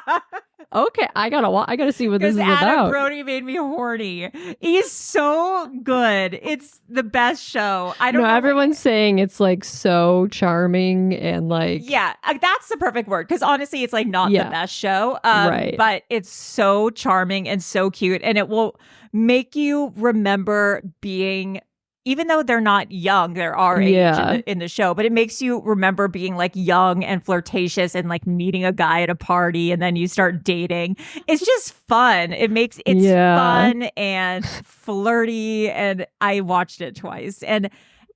Okay, I gotta see what this is Adam about. Brody made me horny. He's so good. It's the best show. I don't know. Everyone's saying it's like so charming and like that's the perfect word, because honestly, it's like not the best show, right? But it's so charming and so cute, and it will make you remember being. Even though they're not young, they're our age in the show, but it makes you remember being like young and flirtatious and like meeting a guy at a party and then you start dating. It's just fun. It's fun and flirty, and I watched it twice. And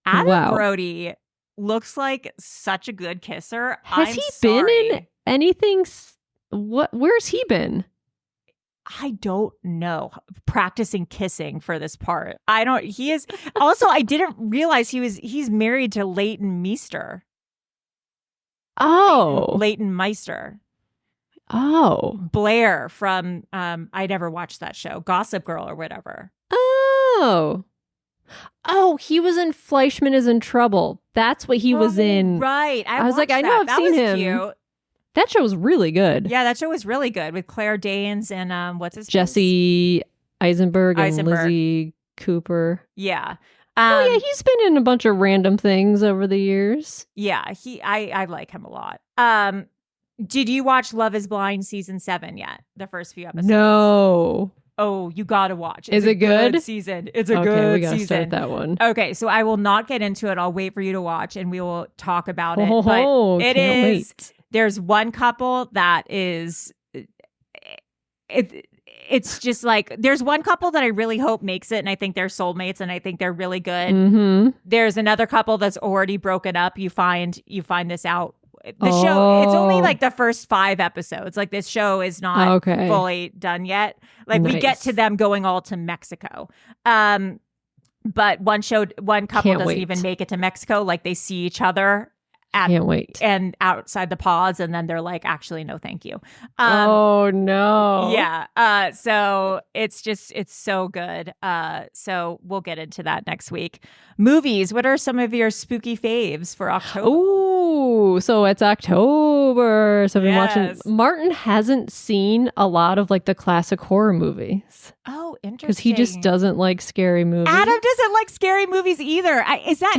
Adam Brody looks like such a good kisser. Has he been in anything? Where's he been? I don't know, practicing kissing for this part. He is also, I didn't realize he's married to Leighton Meester. Oh. Leighton Meister. Oh. Blair from, I never watched that show, Gossip Girl or whatever. Oh. Oh, he was in Fleischman is in Trouble. That's what he was in. Right. I was like, I know I've seen him. Cute. That show was really good. Yeah, that show was really good with Claire Danes and what's his name? Jesse Eisenberg and Lizzie Cooper. Yeah. Yeah, he's been in a bunch of random things over the years. Yeah, I like him a lot. Did you watch Love is Blind season 7 yet? The first few episodes? No. Oh, you gotta watch. Is it good? Season. It's a good season. Okay, we gotta start season. that one. Okay, so I will not get into it. I'll wait for you to watch and we will talk about it. Oh, but it can't is. Wait. There's one couple that is. It's just like there's one couple that I really hope makes it, and I think they're soulmates, and I think they're really good. Mm-hmm. There's another couple that's already broken up. You find this out. The show, it's only like the first 5 episodes. Like this show is not fully done yet. Like we get to them going all to Mexico. But one couple doesn't even make it to Mexico. Like they see each other Can't wait. And outside the pods, and then they're like, actually, no, thank you. Oh no. Yeah. So it's so good. So we'll get into that next week. Movies. What are some of your spooky faves for October? Ooh, so it's October. So I've been watching. Martin hasn't seen a lot of like the classic horror movies. Oh, interesting. Because he just doesn't like scary movies. Adam doesn't like scary movies either.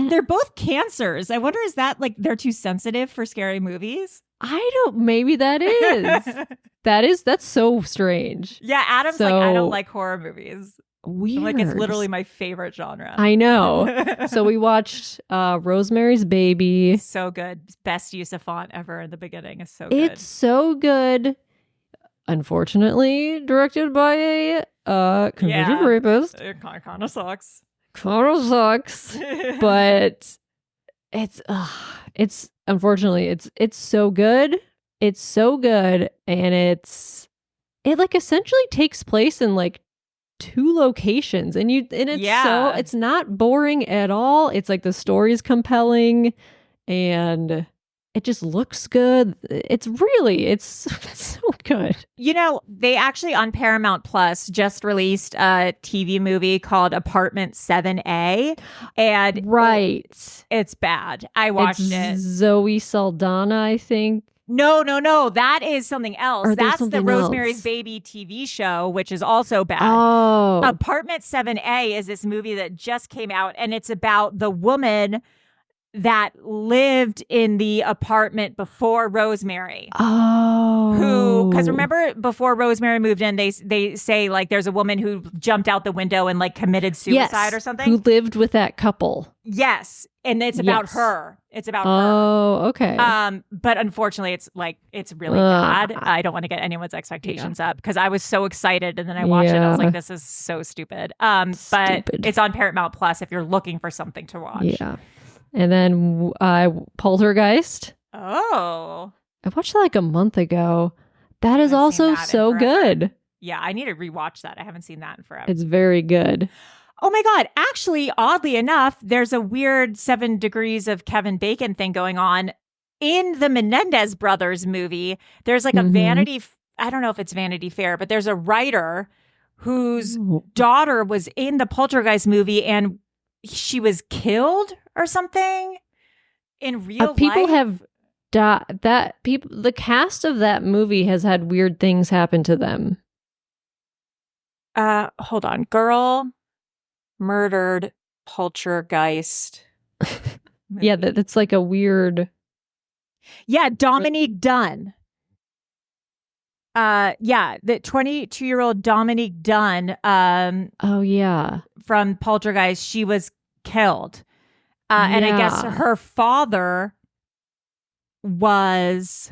They're both cancers. I wonder, is that like they're too sensitive for scary movies? Maybe that is. That's so strange. Yeah, Adam's like, I don't like horror movies. Weird. Like it's literally my favorite genre. I know. So we watched Rosemary's Baby. So good. Best use of font ever in the beginning. Is so good. It's so good. Unfortunately, directed by a convicted rapist. It kind of sucks. But it's unfortunately it's so good. It's so good, and it like essentially takes place in like 2 locations, and it's not boring at all. It's like the story's compelling, and it just looks good. It's so good. You know, they actually on Paramount Plus just released a TV movie called Apartment 7A, and it's bad. I watched it. Zoe Saldana, I think. No. That is something else. That's the Rosemary's else. Baby TV show, which is also bad. Oh. Apartment 7A is this movie that just came out, and it's about the woman that lived in the apartment before Rosemary. Oh. Because remember, before Rosemary moved in, they say like there's a woman who jumped out the window and like committed suicide or something. Who lived with that couple. Yes. And it's about her. It's about her. Oh, okay. But unfortunately, it's really bad. I don't want to get anyone's expectations up because I was so excited, and then I watched it. I was like, this is so stupid. But it's on Paramount Plus if you're looking for something to watch. Yeah. And then Poltergeist. Oh. I watched that like a month ago. That is also so good. Yeah, I need to rewatch that. I haven't seen that in forever. It's very good. Oh my God. Actually, oddly enough, there's a weird 7 Degrees of Kevin Bacon thing going on. In the Menendez Brothers movie, there's like a Vanity, I don't know if it's Vanity Fair, but there's a writer whose daughter was in the Poltergeist movie and she was killed or something in real people life. Have the cast of that movie has had weird things happen to them. Hold on. Girl murdered Poltergeist. Yeah, that's like a weird. Yeah, Dominique Dunn. The 22-year-old Dominique Dunn. Oh yeah, from Poltergeist, she was killed, and I guess her father was.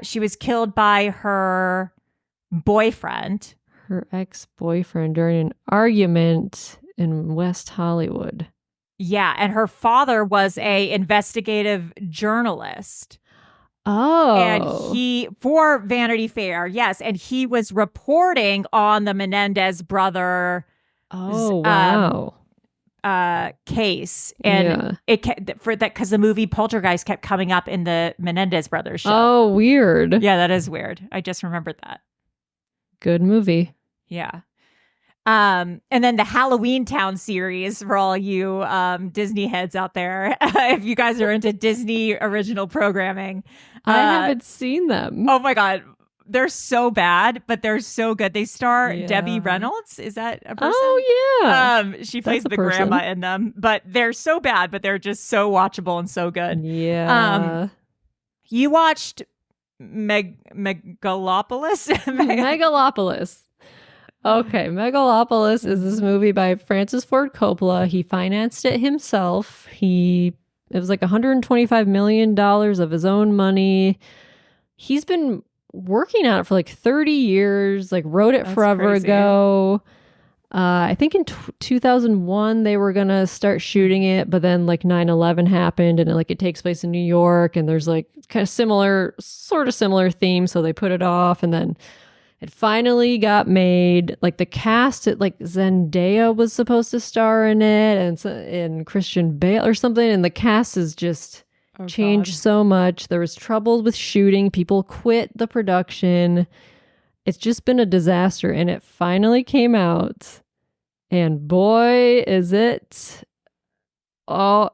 She was killed by her boyfriend. Her ex-boyfriend during an argument in West Hollywood. Yeah, and her father was a investigative journalist. Oh. And for Vanity Fair, yes. And he was reporting on the Menendez brother Oh, wow. case. And because the movie Poltergeist kept coming up in the Menendez brothers show. Oh, weird. Yeah, that is weird. I just remembered that. Good movie. Yeah. And then the Halloween Town series for all you Disney heads out there, if you guys are into Disney original programming. I haven't seen them. Oh my God. They're so bad, but they're so good. They star Debbie Reynolds. Is that a person? Oh, yeah. She plays the grandma in them, but they're so bad, but they're just so watchable and so good. Yeah. You watched Megalopolis? Megalopolis. Okay, Megalopolis is this movie by Francis Ford Coppola. He financed it himself. It was like $125 million of his own money. He's been working on it for like 30 years, like wrote it forever ago. I think in 2001 they were going to start shooting it, but then like 9/11 happened and it takes place in New York and there's like kind of similar theme. So they put it off and then it finally got made. Like the cast, like Zendaya was supposed to star in it and Christian Bale or something. And the cast is just changed so much. There was trouble with shooting. People quit the production. It's just been a disaster. And it finally came out. And boy, is it. Oh,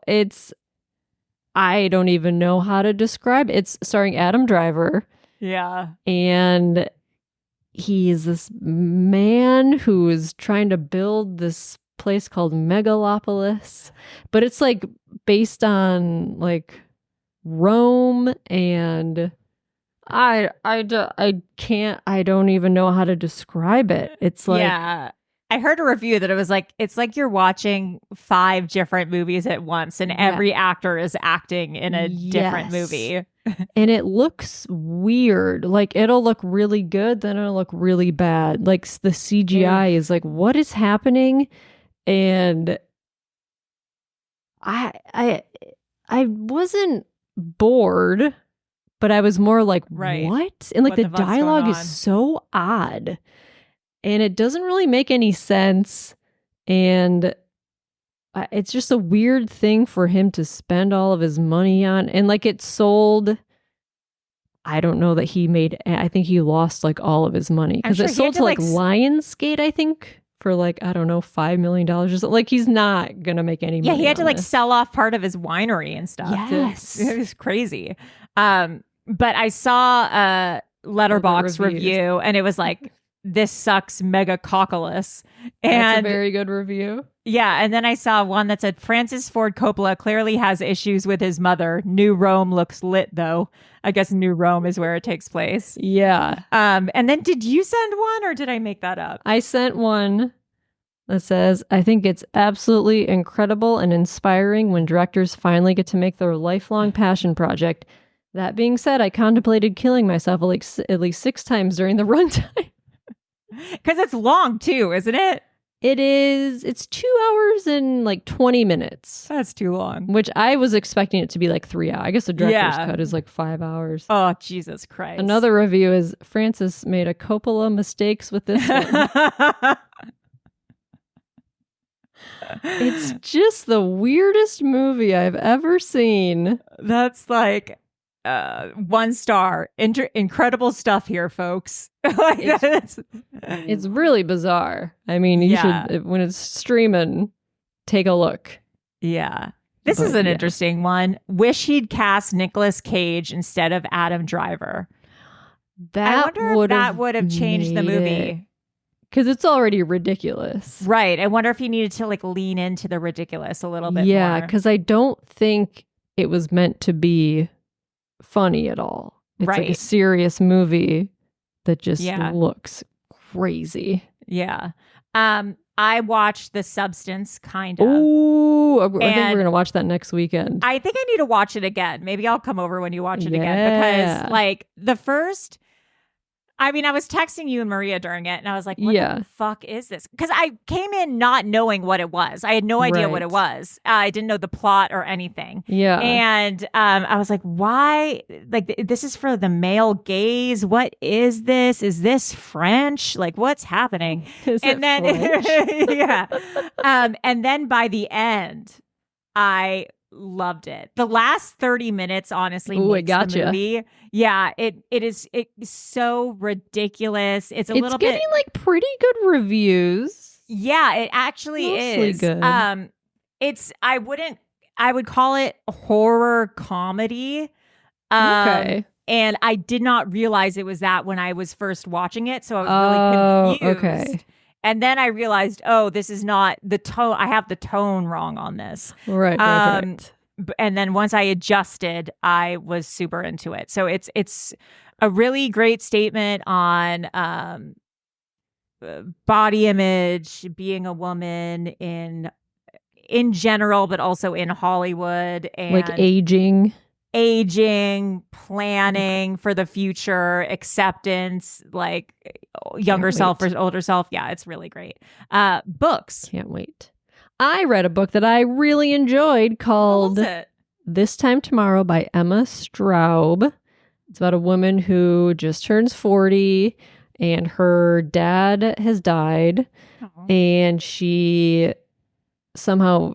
I don't even know how to describe it. It's starring Adam Driver. Yeah. And he is this man who is trying to build this place called Megalopolis, but it's like based on like Rome, and I don't even know how to describe it. It's like, yeah, I heard a review that it was like, it's like you're watching 5 different movies at once and every actor is acting in a different movie. And it looks weird. Like it'll look really good, then it'll look really bad. Like the CGI is like, what is happening? And I wasn't bored, but I was more like, what? And like the dialogue is so odd. And it doesn't really make any sense. And it's just a weird thing for him to spend all of his money on. And like it sold, I don't know that I think he lost like all of his money because it sold to like Lionsgate, I think, for like, I don't know, $5 million or something. Like he's not going to make any money. Yeah, he had to like sell off part of his winery and stuff. Yes. It was crazy. But I saw a Letterboxd review and it was like, this sucks Megalopolis. And that's a very good review. Yeah, and then I saw one that said Francis Ford Coppola clearly has issues with his mother. New Rome looks lit though. I guess New Rome is where it takes place. Yeah. And then did you send one or did I make that up? I sent one that says, I think it's absolutely incredible and inspiring when directors finally get to make their lifelong passion project. That being said, I contemplated killing myself at least 6 times during the runtime. Because it's long too, isn't it? It is. It's 2 hours and like 20 minutes. That's too long. Which I was expecting it to be like 3 hours. I guess the director's cut is like 5 hours. Oh, Jesus Christ. Another review is Francis made a Coppola mistakes with this one. It's just the weirdest movie I've ever seen. That's like 1 star. Incredible stuff here, folks. It's really bizarre. I mean, you should, when it's streaming, take a look. Yeah. This is an interesting one. Wish he'd cast Nicolas Cage instead of Adam Driver. I wonder if that would have changed the movie. Because it's already ridiculous. Right. I wonder if he needed to like lean into the ridiculous a little bit more. Yeah, because I don't think it was meant to be funny at all. It's like a serious movie that just looks crazy. Yeah. I watched The Substance, kind of. Ooh, I think we're going to watch that next weekend. I think I need to watch it again. Maybe I'll come over when you watch it again. Because like the first I mean, I was texting you and Maria during it, and I was like, what Yeah. the fuck is this? Because I came in not knowing what it was. I had no idea what it was. I didn't know the plot or anything. Yeah. And I was like, why? Like, this is for the male gaze. What is this? Is this French? Like, what's happening? Is And it then, French? yeah. And then by the end, I loved it. The last 30 minutes, honestly, Ooh, it makes gotcha. the movie. Yeah, it's so ridiculous. It's It's little getting bit. like pretty good reviews. Yeah, it actually Mostly is. good. I would call it horror comedy. Okay. And I did not realize it was that when I was first watching it, so I was really confused. Okay. And then I realized, oh, this is not the tone. I have the tone wrong on this. Right. And then once I adjusted, I was super into it. So it's a really great statement on body image, being a woman in general, but also in Hollywood, and Like aging, planning for the future, acceptance, like younger self versus older self. Yeah, it's really great. Books. Can't wait. I read a book that I really enjoyed called What was it? This Time Tomorrow by Emma Straub. It's about a woman who just turns 40 and her dad has died, and she somehow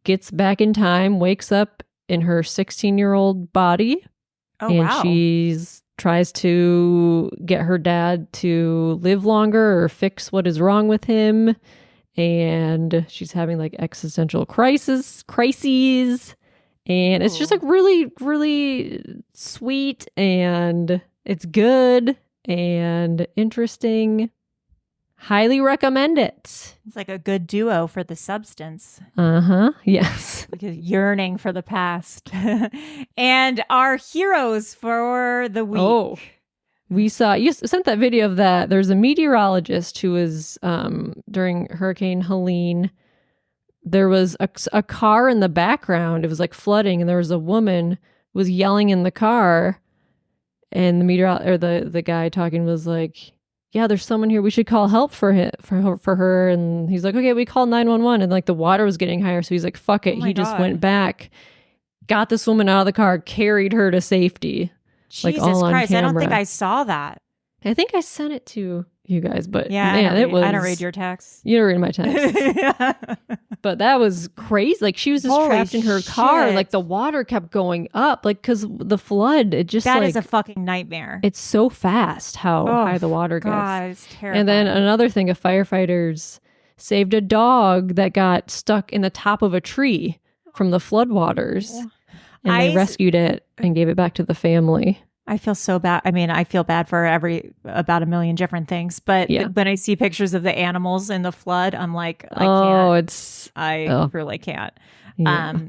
gets back in time, wakes up in her 16-year-old body, and wow. she's tries to get her dad to live longer or fix what is wrong with him. And she's having like existential crises. And it's just like really, really sweet, and it's good and interesting. Highly recommend it. It's like a good duo for the substance. Yes. Because yearning for the past. And our heroes for the week. Oh, we saw, you sent that video of that. There's a meteorologist who was, during Hurricane Helene, there was a car in the background. It was like flooding, and there was a woman who was yelling in the car, and the guy talking was like, yeah, there's someone here. We should call help for her. And he's like, okay, we call 911. And like the water was getting higher. So he's like, fuck it. Oh He just went back, got this woman out of the car, carried her to safety. Jesus like all on Christ, I don't think camera. I saw that. I think I sent it to you guys, but Yeah, man, I don't read your texts. You don't read my text. But that was crazy. Like she was just Holy trapped in her car. shit. Like the water kept going up. Like because the flood, it just That like is a fucking nightmare. it's so fast how high the water gets. God, it's terrible. And then another thing, of firefighters saved a dog that got stuck in the top of a tree from the floodwaters. And they rescued it and gave it back to the family. I feel so bad. I mean, I feel bad for about a million different things. But when I see pictures of the animals in the flood, I'm like, I can't. I really can't. Yeah.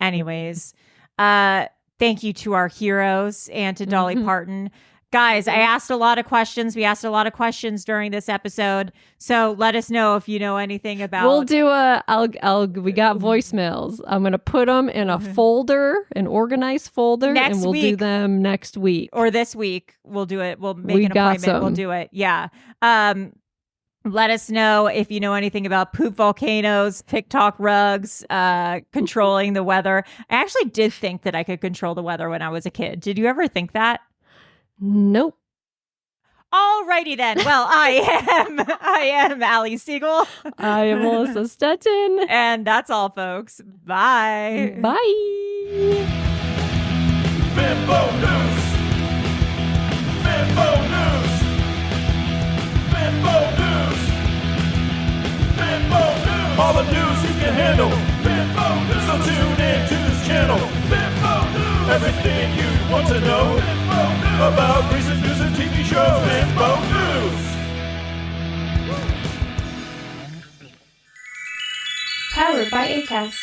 Anyways, thank you to our heroes and to Dolly Parton. Guys, I asked a lot of questions. We asked a lot of questions during this episode. So let us know if you know anything about... We'll do we got voicemails. I'm going to put them in a folder, an organized folder, and we'll do them next week. Or this week. We'll do it. We'll make an appointment. We'll do it. Yeah. Let us know if you know anything about poop volcanoes, TikTok rugs, controlling the weather. I actually did think that I could control the weather when I was a kid. Did you ever think that? Nope. Alrighty then. Well, I am Allie Siegel. I am Melissa Stetton. And that's all, folks. Bye. Bye. Bimbo News. Bimbo News. Bimbo News. Bimbo News. All the news you can handle. Bimbo News. So tune in to this channel. Bimbo News. Everything you want to know. Bimbo News. About recent news and TV shows. Bimbo News. Powered by Acast.